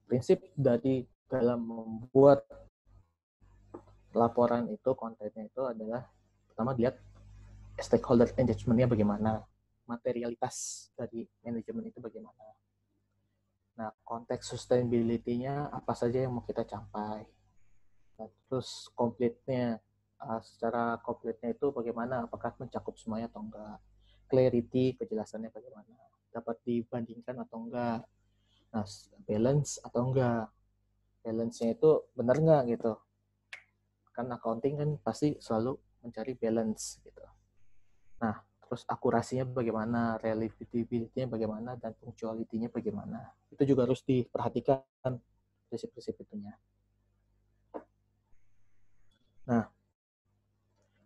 [SPEAKER 4] prinsip dari dalam membuat laporan itu, kontennya itu adalah pertama lihat stakeholder engagement-nya bagaimana, materialitas dari manajemen itu bagaimana. Nah, konteks sustainability-nya apa saja yang mau kita capai. Nah, terus komplitnya, secara komplitnya itu bagaimana, apakah mencakup semuanya atau enggak. Clarity, kejelasannya bagaimana, dapat dibandingkan atau enggak. Nah, balance atau enggak. Balance-nya itu benar enggak gitu. Kan accounting kan pasti selalu mencari balance gitu. Nah, terus akurasinya bagaimana, reliability-nya bagaimana, dan punctuality-nya bagaimana. Itu juga harus diperhatikan prinsip-prinsip itunya. Nah,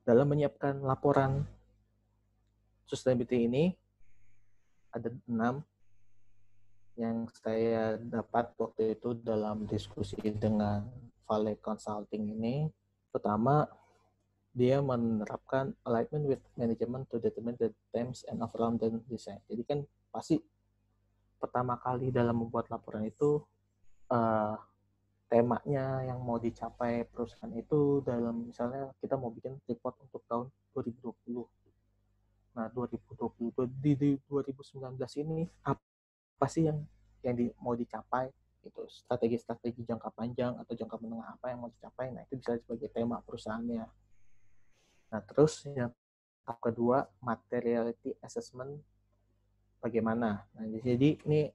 [SPEAKER 4] dalam menyiapkan laporan sustainability ini, ada 6 yang saya dapat waktu itu dalam diskusi dengan Vale Consulting ini. Pertama, dia menerapkan alignment with management to determine the themes and overall design. Jadi kan pasti pertama kali dalam membuat laporan itu temanya yang mau dicapai perusahaan itu, dalam misalnya kita mau bikin report untuk tahun 2020. Nah, 2020 di 2019 ini apa sih yang mau dicapai gitu, strategi-strategi jangka panjang atau jangka menengah apa yang mau dicapai. Nah, itu bisa sebagai tema perusahaannya. Nah, terus yang kedua, materiality assessment bagaimana. Nah, jadi ini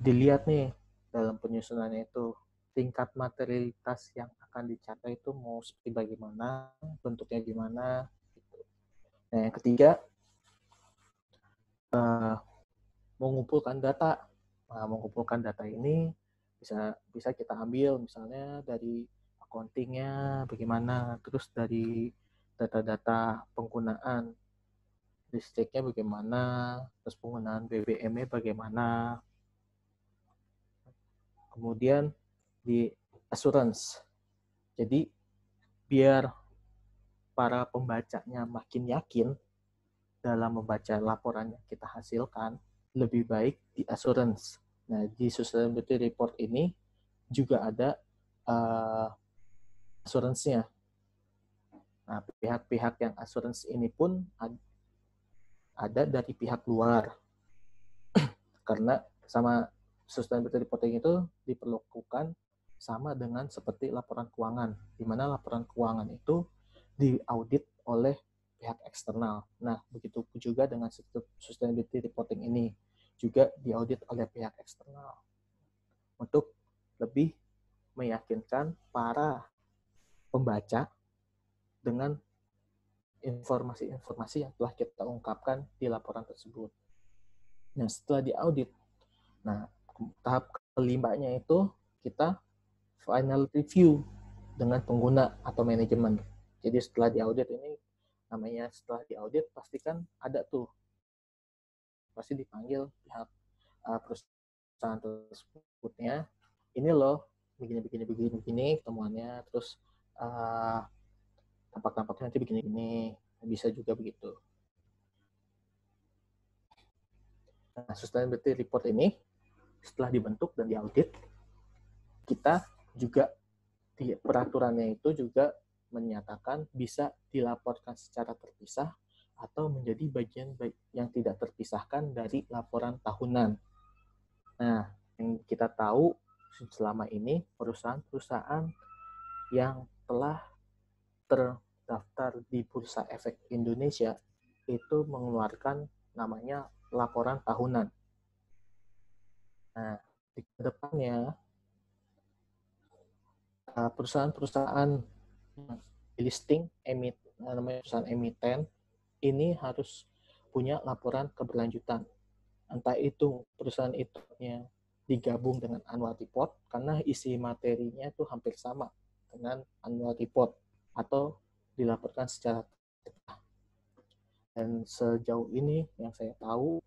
[SPEAKER 4] dilihat nih dalam penyusunannya itu tingkat materialitas yang akan dicapai itu mau seperti bagaimana, bentuknya gimana gitu. Nah, yang ketiga, mengumpulkan data. Nah, mengumpulkan data ini bisa kita ambil misalnya dari accounting-nya bagaimana, terus dari data-data penggunaan listriknya bagaimana, terus penggunaan BBM-nya bagaimana. Kemudian di assurance. Jadi biar para pembacanya makin yakin dalam membaca laporan yang kita hasilkan, lebih baik di assurance. Nah, di sustainability report ini juga ada assurance-nya. Nah, pihak-pihak yang assurance ini pun ada dari pihak luar. Karena sama sustainability reporting itu diperlakukan sama dengan seperti laporan keuangan, di mana laporan keuangan itu diaudit oleh pihak eksternal. Nah, begitu juga dengan sustainability reporting ini juga diaudit oleh pihak eksternal untuk lebih meyakinkan para pembaca dengan informasi-informasi yang telah kita ungkapkan di laporan tersebut. Nah, setelah diaudit, nah tahap kelimanya itu kita final review dengan pengguna atau manajemen. Jadi setelah diaudit ini, namanya setelah diaudit pastikan ada tuh, pasti dipanggil pihak perusahaan tersebutnya, ini loh begini temuannya, terus tampak-tampaknya nanti begini, bisa juga begitu. Nah, sustainability report ini setelah dibentuk dan diaudit, kita juga di peraturannya itu juga menyatakan bisa dilaporkan secara terpisah atau menjadi bagian yang tidak terpisahkan dari laporan tahunan. Nah, yang kita tahu selama ini perusahaan-perusahaan yang telah terdaftar di Bursa Efek Indonesia itu mengeluarkan namanya laporan tahunan. Nah, di kedepannya perusahaan-perusahaan listing namanya perusahaan emiten ini harus punya laporan keberlanjutan. Entah itu perusahaan itu digabung dengan annual report karena isi materinya itu hampir sama dengan annual report atau dilaporkan secara terpisah. Dan sejauh ini yang saya tahu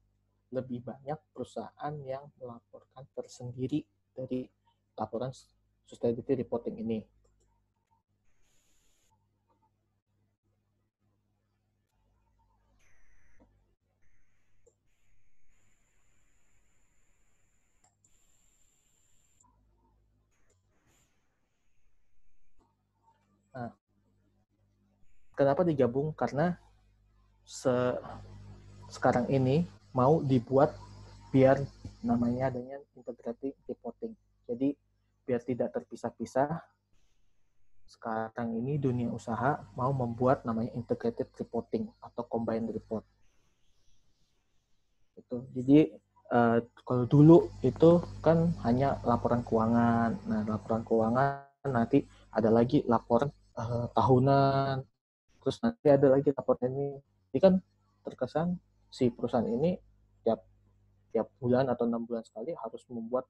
[SPEAKER 4] lebih banyak perusahaan yang melaporkan tersendiri dari laporan sustainability reporting ini. Kenapa digabung? Karena sekarang ini mau dibuat biar namanya adanya integrated reporting. Jadi biar tidak terpisah-pisah, sekarang ini dunia usaha mau membuat namanya integrated reporting atau combined report. Jadi kalau dulu itu kan hanya laporan keuangan. Nah, laporan keuangan nanti ada lagi laporan tahunan, terus nanti ada lagi laporan ini. Jadi kan terkesan si perusahaan ini tiap bulan atau 6 bulan sekali harus membuat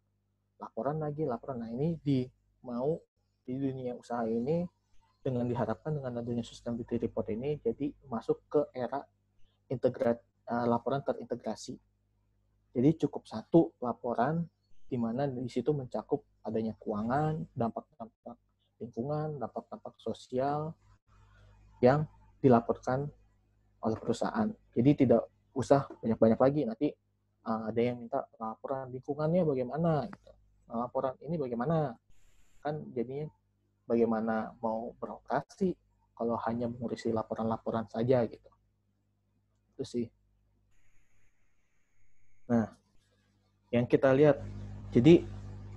[SPEAKER 4] laporan lagi, laporan. Nah, ini mau di dunia usaha ini dengan diharapkan dengan adanya sustainability report ini jadi masuk ke era laporan terintegrasi. Jadi cukup satu laporan di mana di situ mencakup adanya keuangan, dampak-dampak lingkungan, dampak-dampak sosial yang dilaporkan oleh perusahaan. Jadi tidak usah banyak-banyak lagi. Nanti ada yang minta laporan lingkungannya bagaimana, gitu. Laporan ini bagaimana, kan jadinya bagaimana mau beroperasi kalau hanya mengurusi laporan-laporan saja gitu. Itu sih. Nah, yang kita lihat, jadi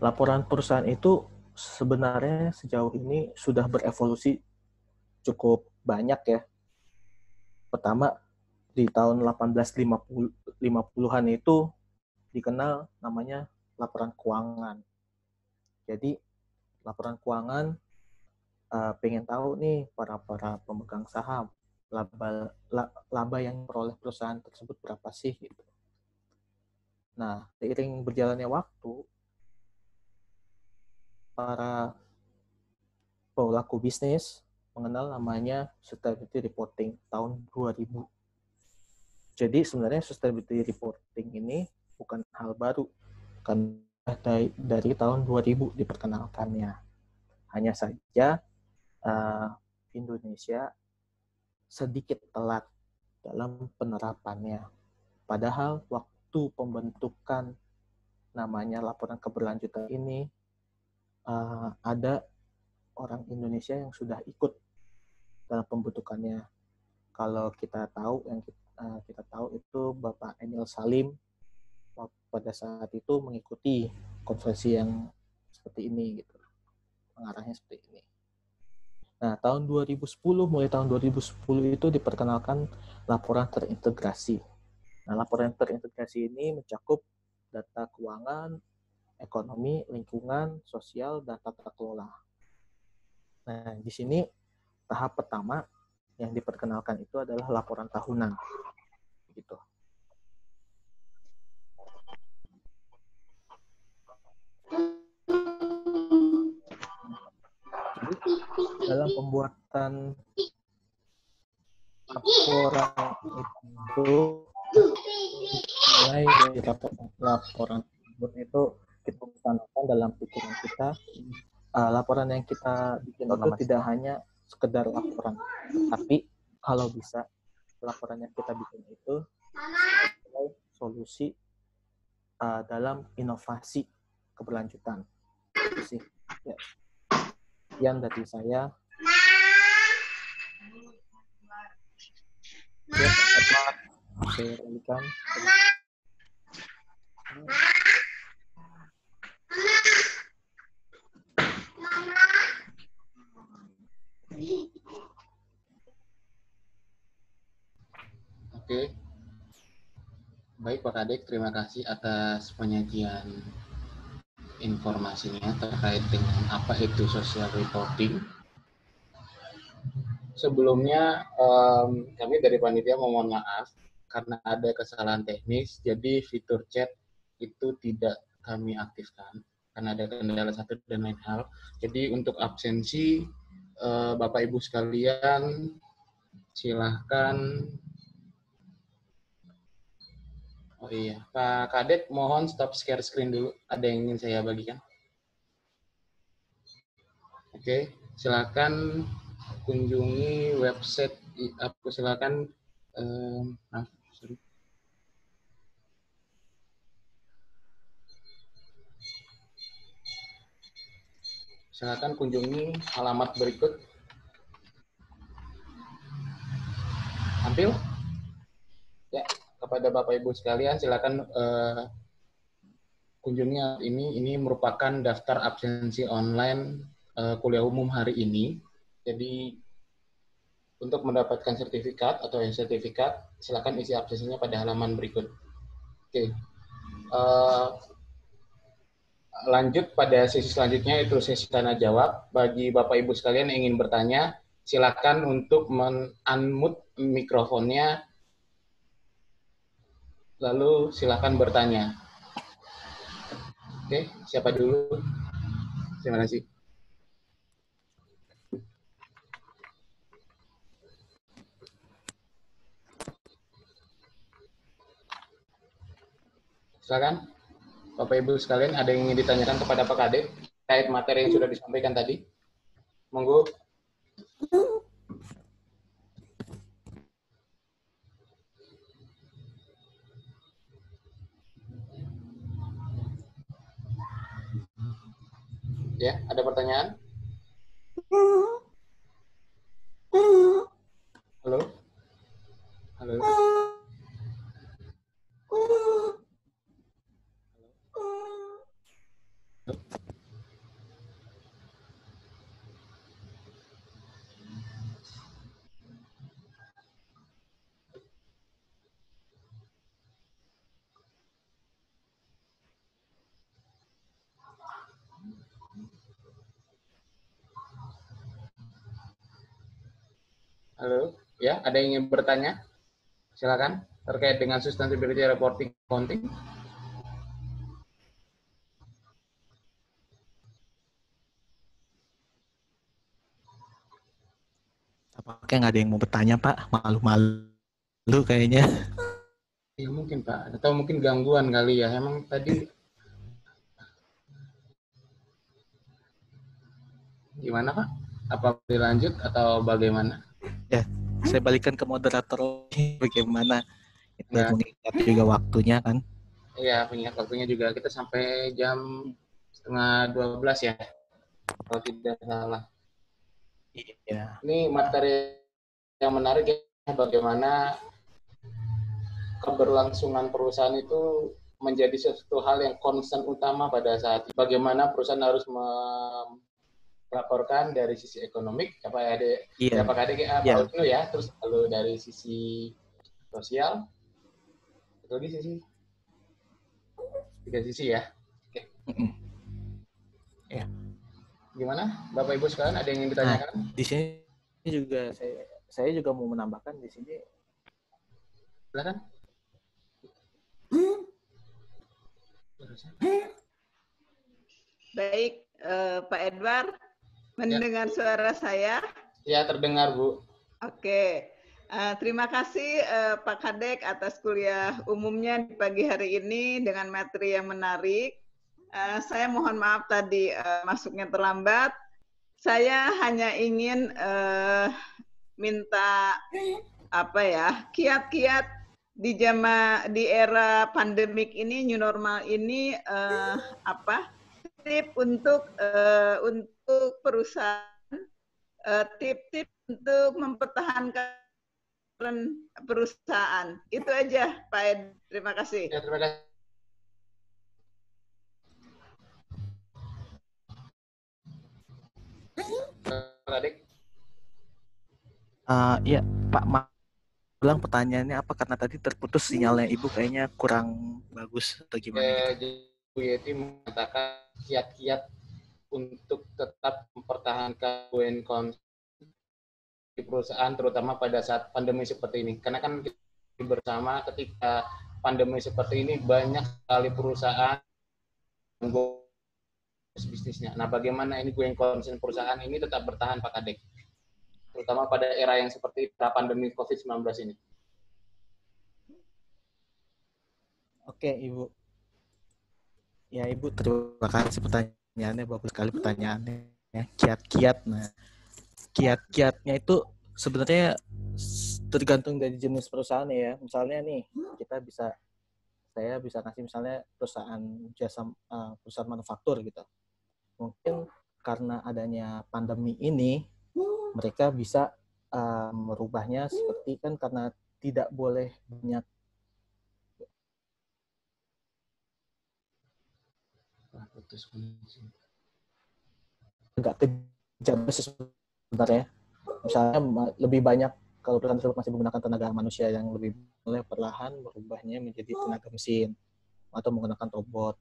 [SPEAKER 4] laporan perusahaan itu sebenarnya sejauh ini sudah berevolusi cukup banyak ya. Pertama, di tahun 1850-an itu dikenal namanya laporan keuangan. Jadi laporan keuangan pengen tahu nih para pemegang saham laba yang diperoleh perusahaan tersebut berapa sih gitu. Nah, seiring berjalannya waktu, para pelaku bisnis mengenal namanya sustainability reporting tahun 2000. Jadi sebenarnya sustainability reporting ini bukan hal baru, kan dari tahun 2000 diperkenalkannya. Hanya saja Indonesia sedikit telat dalam penerapannya. Padahal waktu pembentukan namanya laporan keberlanjutan ini ada orang Indonesia yang sudah ikut dalam pembentukannya. Kalau kita tahu, yang kita tahu itu Bapak Emil Salim pada saat itu mengikuti konferensi yang seperti ini gitu. Pengarahnya seperti ini. Nah, mulai tahun 2010 itu diperkenalkan laporan terintegrasi. Nah, laporan terintegrasi ini mencakup data keuangan, ekonomi, lingkungan, sosial, dan tata kelola. Nah, di sini tahap pertama yang diperkenalkan itu adalah laporan tahunan. Gitu. Jadi, dalam pembuatan laporan itu mulai dari laporan tersebut itu kita tanamkan dalam pikiran kita. Laporan yang kita bikin itu tidak hanya sekedar laporan, tapi kalau bisa laporan yang kita bikin itu solusi dalam inovasi keberlanjutan. Itu sih. Ya. Sekian dari saya. Saya kembalikan.
[SPEAKER 2] Oke. Baik Pak Kadek, terima kasih atas penyajian informasinya terkait dengan apa itu social reporting. Sebelumnya kami dari panitia mohon maaf karena ada kesalahan teknis, jadi fitur chat itu tidak kami aktifkan karena ada kendala satu dan lain hal. Jadi untuk absensi Bapak Ibu sekalian silahkan. Oh iya, Pak Kadek mohon stop share screen dulu. Ada yang ingin saya bagikan. Oke, silakan kunjungi website. Aku silakan. Silakan kunjungi alamat berikut. tampil. Ya, kepada Bapak Ibu sekalian, silakan kunjungi ini merupakan daftar absensi online kuliah umum hari ini. Jadi untuk mendapatkan sertifikat atau sertifikat, silakan isi absensinya pada halaman berikut. Oke. Lanjut pada sesi selanjutnya, itu sesi tanya jawab. Bagi Bapak Ibu sekalian yang ingin bertanya, silakan untuk unmute mikrofonnya, lalu silakan bertanya. Oke, siapa dulu? Terima kasih. Silakan, Bapak Ibu sekalian, ada yang ingin ditanyakan kepada Pak Kadek terkait materi yang sudah disampaikan tadi? Monggo. Ya, ada pertanyaan? Halo? Halo? Halo? Ya, ada yang ingin bertanya? Silakan, terkait dengan sustainability reporting accounting.
[SPEAKER 4] Apakah nggak ada yang mau bertanya, Pak? Malu-malu kayaknya.
[SPEAKER 2] Ya mungkin Pak, atau mungkin gangguan kali ya. Emang tadi gimana Pak? Apa dilanjut atau bagaimana?
[SPEAKER 4] Ya, saya balikan ke moderator bagaimana. Biar
[SPEAKER 2] Ya,
[SPEAKER 4] mengingat juga waktunya kan.
[SPEAKER 2] iya, pengingat waktunya juga kita sampai jam 11:30 ya, kalau tidak salah.
[SPEAKER 4] Iya.
[SPEAKER 2] Ini materi yang menarik ya, bagaimana keberlangsungan perusahaan itu menjadi sesuatu hal yang concern utama pada saat ini. Bagaimana perusahaan harus melaporkan dari sisi ekonomik, apa ada
[SPEAKER 4] Iya.
[SPEAKER 2] Pak Kadek
[SPEAKER 4] Iya.
[SPEAKER 2] dulu ya, terus lalu dari sisi sosial, itu di sisi tiga sisi ya. Oke.
[SPEAKER 4] Ya.
[SPEAKER 2] Gimana, Bapak Ibu sekalian, ada yang ingin ditanyakan?
[SPEAKER 4] Nah, di sini juga saya juga mau menambahkan di sini.
[SPEAKER 2] Silakan.
[SPEAKER 5] Baik, Pak Edward, mendengar suara saya?
[SPEAKER 2] Ya, terdengar Bu.
[SPEAKER 5] Oke, terima kasih Pak Kadek atas kuliah umumnya di pagi hari ini dengan materi yang menarik. Saya mohon maaf tadi masuknya terlambat. Saya hanya ingin minta apa ya, kiat-kiat di era pandemik ini, new normal ini, tip untuk perusahaan, tip-tip untuk mempertahankan perusahaan. Itu aja, Pak Ed. Terima kasih.
[SPEAKER 2] Ya, terima kasih. Pak Kadek.
[SPEAKER 4] Iya, Pak bilang pertanyaannya apa, karena tadi terputus sinyalnya Ibu, kayaknya kurang bagus atau gimana gitu.
[SPEAKER 2] Bu Yeti mengatakan kiat-kiat untuk tetap mempertahankan going concern di perusahaan, terutama pada saat pandemi seperti ini. Karena kan kita bersama ketika pandemi seperti ini banyak sekali perusahaan bisnisnya. Nah, bagaimana ini going concern perusahaan ini tetap bertahan, Pak Kadek? Terutama pada era yang seperti pandemi COVID-19 ini.
[SPEAKER 4] Oke, Ibu. Ya, Ibu, terima kasih pertanyaannya, bagus sekali pertanyaannya. Ya, kiat-kiat. Nah, kiat-kiatnya itu sebenarnya tergantung dari jenis perusahaan ya. Misalnya nih, saya bisa kasih misalnya perusahaan perusahaan manufaktur gitu. Mungkin karena adanya pandemi ini, mereka bisa merubahnya seperti kan karena tidak boleh banyak agak kejam sebenarnya. Misalnya lebih banyak kalau perusahaan tersebut masih menggunakan tenaga manusia yang lebih mulai perlahan merubahnya menjadi tenaga mesin atau menggunakan robot.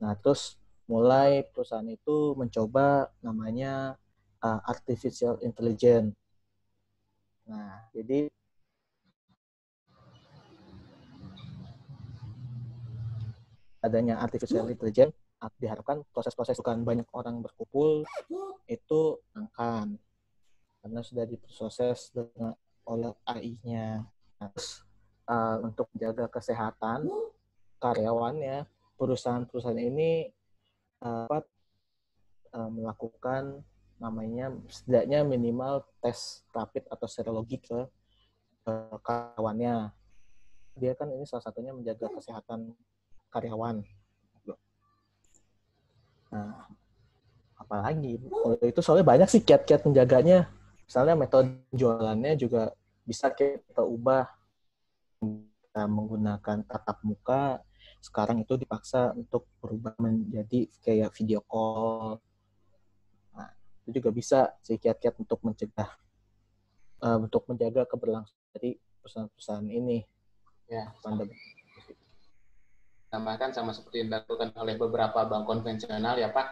[SPEAKER 4] Nah, terus mulai perusahaan itu mencoba namanya artificial intelligence. Nah, jadi adanya artificial intelligence diharapkan proses-proses bukan banyak orang berkumpul itu akan karena sudah diproses dengan oleh AI-nya. Nah, terus untuk menjaga kesehatan karyawannya, perusahaan-perusahaan ini melakukan namanya setidaknya minimal tes rapid atau serologi ke karyawannya. Dia kan ini salah satunya menjaga kesehatan karyawan. Nah, apalagi kalau itu soalnya banyak sih kiat-kiat menjaganya. Misalnya metode jualannya juga bisa kita ubah. Kita menggunakan tatap muka, sekarang itu dipaksa untuk berubah menjadi kayak video call. Nah, itu juga bisa sih kiat-kiat untuk mencegah, untuk menjaga keberlangsungan dari perusahaan-perusahaan ini.
[SPEAKER 2] Ya, tambahkan sama seperti yang dilakukan oleh beberapa bank konvensional ya Pak.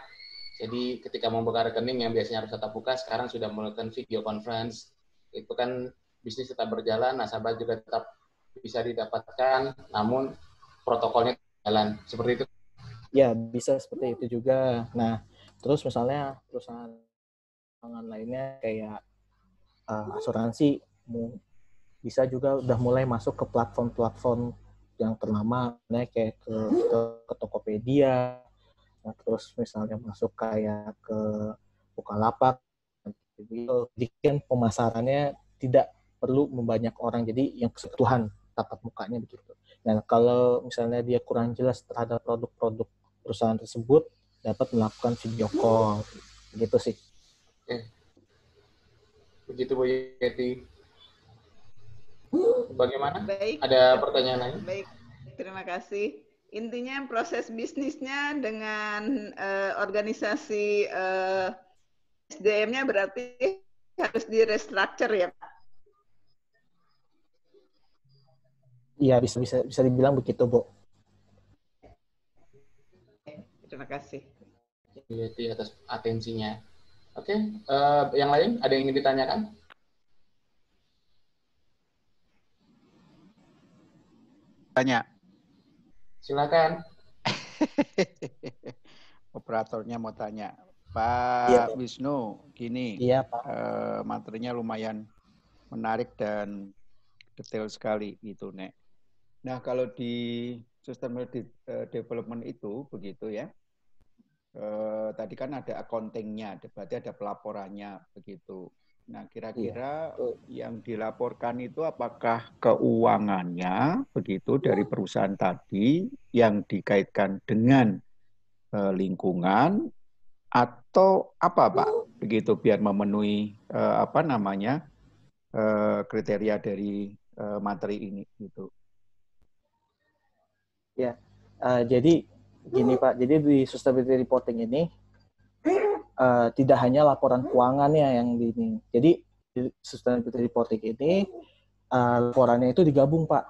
[SPEAKER 2] Jadi ketika membuka rekening yang biasanya harus tatap muka, sekarang sudah melakukan video conference. Itu kan bisnis tetap berjalan, nasabah juga tetap bisa didapatkan, namun protokolnya jalan. Seperti itu.
[SPEAKER 4] Ya, bisa seperti itu juga. Nah, terus misalnya perusahaan lainnya kayak asuransi bisa juga udah mulai masuk ke platform-platform yang ternama, kayak ke Tokopedia, nah, terus misalnya masuk kayak ke Bukalapak, jadi kan pemasarannya tidak perlu membanyak orang, jadi yang kesetuhan tatap mukanya begitu. Nah, kalau misalnya dia kurang jelas terhadap produk-produk perusahaan tersebut, dapat melakukan video call, gitu sih.
[SPEAKER 2] Begitu Bu Yeti. Bagaimana?
[SPEAKER 5] Baik.
[SPEAKER 2] Ada pertanyaan lain?
[SPEAKER 5] Baik, terima kasih. Intinya proses bisnisnya dengan organisasi SDM-nya berarti harus di-restructure ya Pak?
[SPEAKER 4] Iya, bisa dibilang begitu, Bu.
[SPEAKER 5] Terima kasih.
[SPEAKER 2] Yeti atas atensinya. Oke, yang lain ada yang ingin ditanyakan?
[SPEAKER 1] Tanya.
[SPEAKER 2] Silakan.
[SPEAKER 1] Operatornya mau tanya. Pak
[SPEAKER 4] Iya,
[SPEAKER 1] Wisnu, gini.
[SPEAKER 4] Iya, Pak.
[SPEAKER 1] Materinya lumayan menarik dan detail sekali gitu, Nek. Nah, kalau di sustainable development itu begitu ya. Tadi kan ada accounting-nya, berarti ada pelaporannya begitu. Nah, kira-kira yang dilaporkan itu apakah keuangannya begitu dari perusahaan tadi yang dikaitkan dengan lingkungan atau apa, Pak? Begitu biar memenuhi kriteria dari materi ini gitu.
[SPEAKER 4] Ya, jadi gini Pak, jadi di sustainability reporting ini tidak hanya laporan keuangannya yang ini. Jadi di sustainability reporting ini laporannya itu digabung Pak,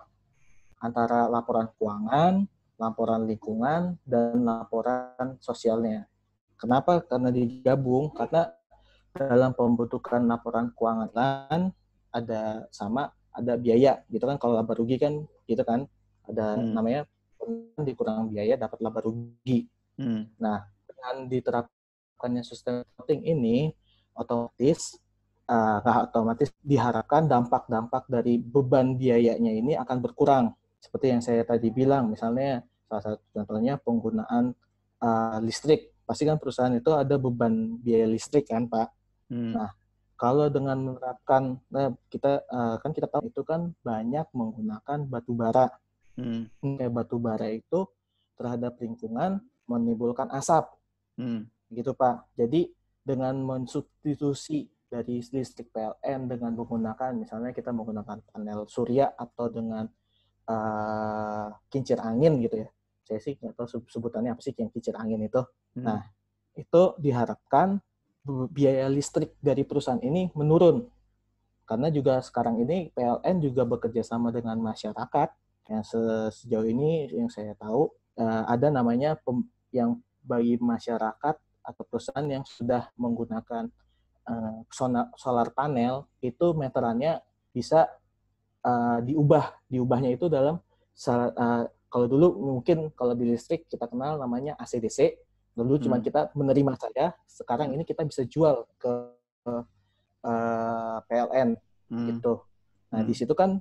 [SPEAKER 4] antara laporan keuangan, laporan lingkungan, dan laporan sosialnya. Kenapa? Karena digabung, karena dalam pembentukan laporan keuangan ada biaya gitu kan, kalau laba rugi kan gitu kan, ada namanya dikurang biaya dapat laba rugi. Nah, dengan diterapkannya sustainable reporting ini otomatis diharapkan dampak-dampak dari beban biayanya ini akan berkurang. Seperti yang saya tadi bilang, misalnya salah satu contohnya penggunaan listrik. Pasti kan perusahaan itu ada beban biaya listrik kan, Pak. Nah, kalau dengan menerapkan, kita tahu itu kan banyak menggunakan batu bara. Kayak batu bara itu terhadap lingkungan menimbulkan asap, gitu Pak. Jadi dengan mensubstitusi dari listrik PLN dengan menggunakan, misalnya kita menggunakan panel surya atau dengan kincir angin gitu ya. Saya sih nggak tahu sebutannya apa sih yang kincir angin itu. Nah, itu diharapkan biaya listrik dari perusahaan ini menurun. Karena juga sekarang ini PLN juga bekerja sama dengan masyarakat. Yang sejauh ini yang saya tahu ada namanya yang bagi masyarakat atau perusahaan yang sudah menggunakan solar panel, itu meterannya bisa diubahnya itu dalam kalau dulu mungkin kalau di listrik kita kenal namanya AC/DC, dulu cuma kita menerima saja, sekarang ini kita bisa jual ke PLN gitu. Nah di situ kan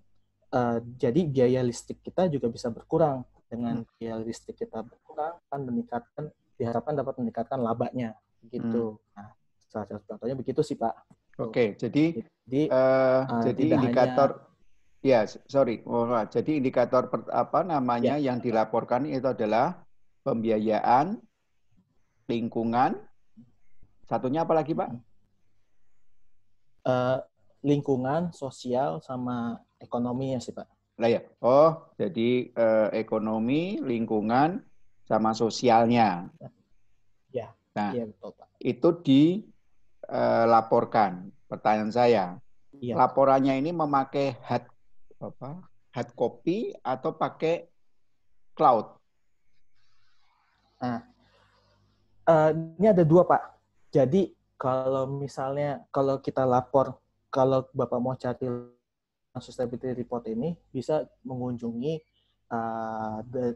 [SPEAKER 4] jadi biaya listrik kita juga bisa berkurang. Dengan biaya listrik kita berkurang kan diharapkan dapat meningkatkan labanya gitu. Nah, salah satu contohnya begitu sih Pak.
[SPEAKER 1] Oke, jadi indikator jadi indikator yang dilaporkan itu adalah pembiayaan, lingkungan, satunya apa lagi Pak?
[SPEAKER 4] Lingkungan, sosial, sama ekonominya sih Pak.
[SPEAKER 1] Lah ya. Jadi ekonomi, lingkungan, sama sosialnya.
[SPEAKER 4] Ya.
[SPEAKER 1] Nah,
[SPEAKER 4] iya betul Pak.
[SPEAKER 1] Itu dilaporkan. Pertanyaan saya, laporannya ini memakai hard copy atau pakai cloud?
[SPEAKER 4] Nah, ini ada dua Pak. Jadi kalau misalnya kalau kita lapor, kalau Bapak mau cari sustainability report ini, bisa mengunjungi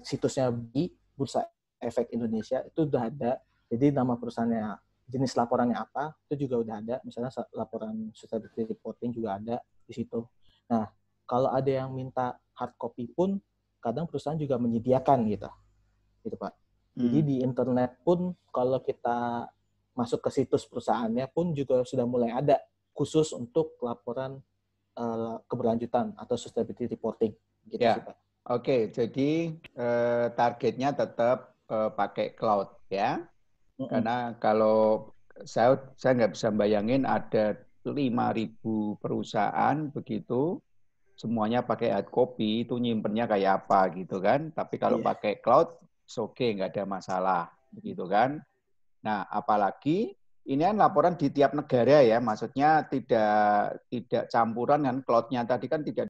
[SPEAKER 4] situsnya di Bursa Efek Indonesia, itu udah ada. Jadi nama perusahaannya, jenis laporannya apa, itu juga udah ada. Misalnya laporan sustainability reporting juga ada di situ. Nah, kalau ada yang minta hard copy pun, kadang perusahaan juga menyediakan gitu Pak. Jadi di internet pun, kalau kita masuk ke situs perusahaannya pun juga sudah mulai ada khusus untuk laporan keberlanjutan atau sustainability reporting gitu sih Pak.
[SPEAKER 1] Oke, jadi targetnya tetap pakai cloud ya. Karena kalau saya nggak bisa bayangin ada 5.000 perusahaan begitu, semuanya pakai hard copy, itu nyimpennya kayak apa gitu kan. Tapi kalau pakai cloud, oke, nggak ada masalah begitu kan. Nah, apalagi ini kan laporan di tiap negara ya, maksudnya tidak campuran kan, cloud-nya tadi kan tidak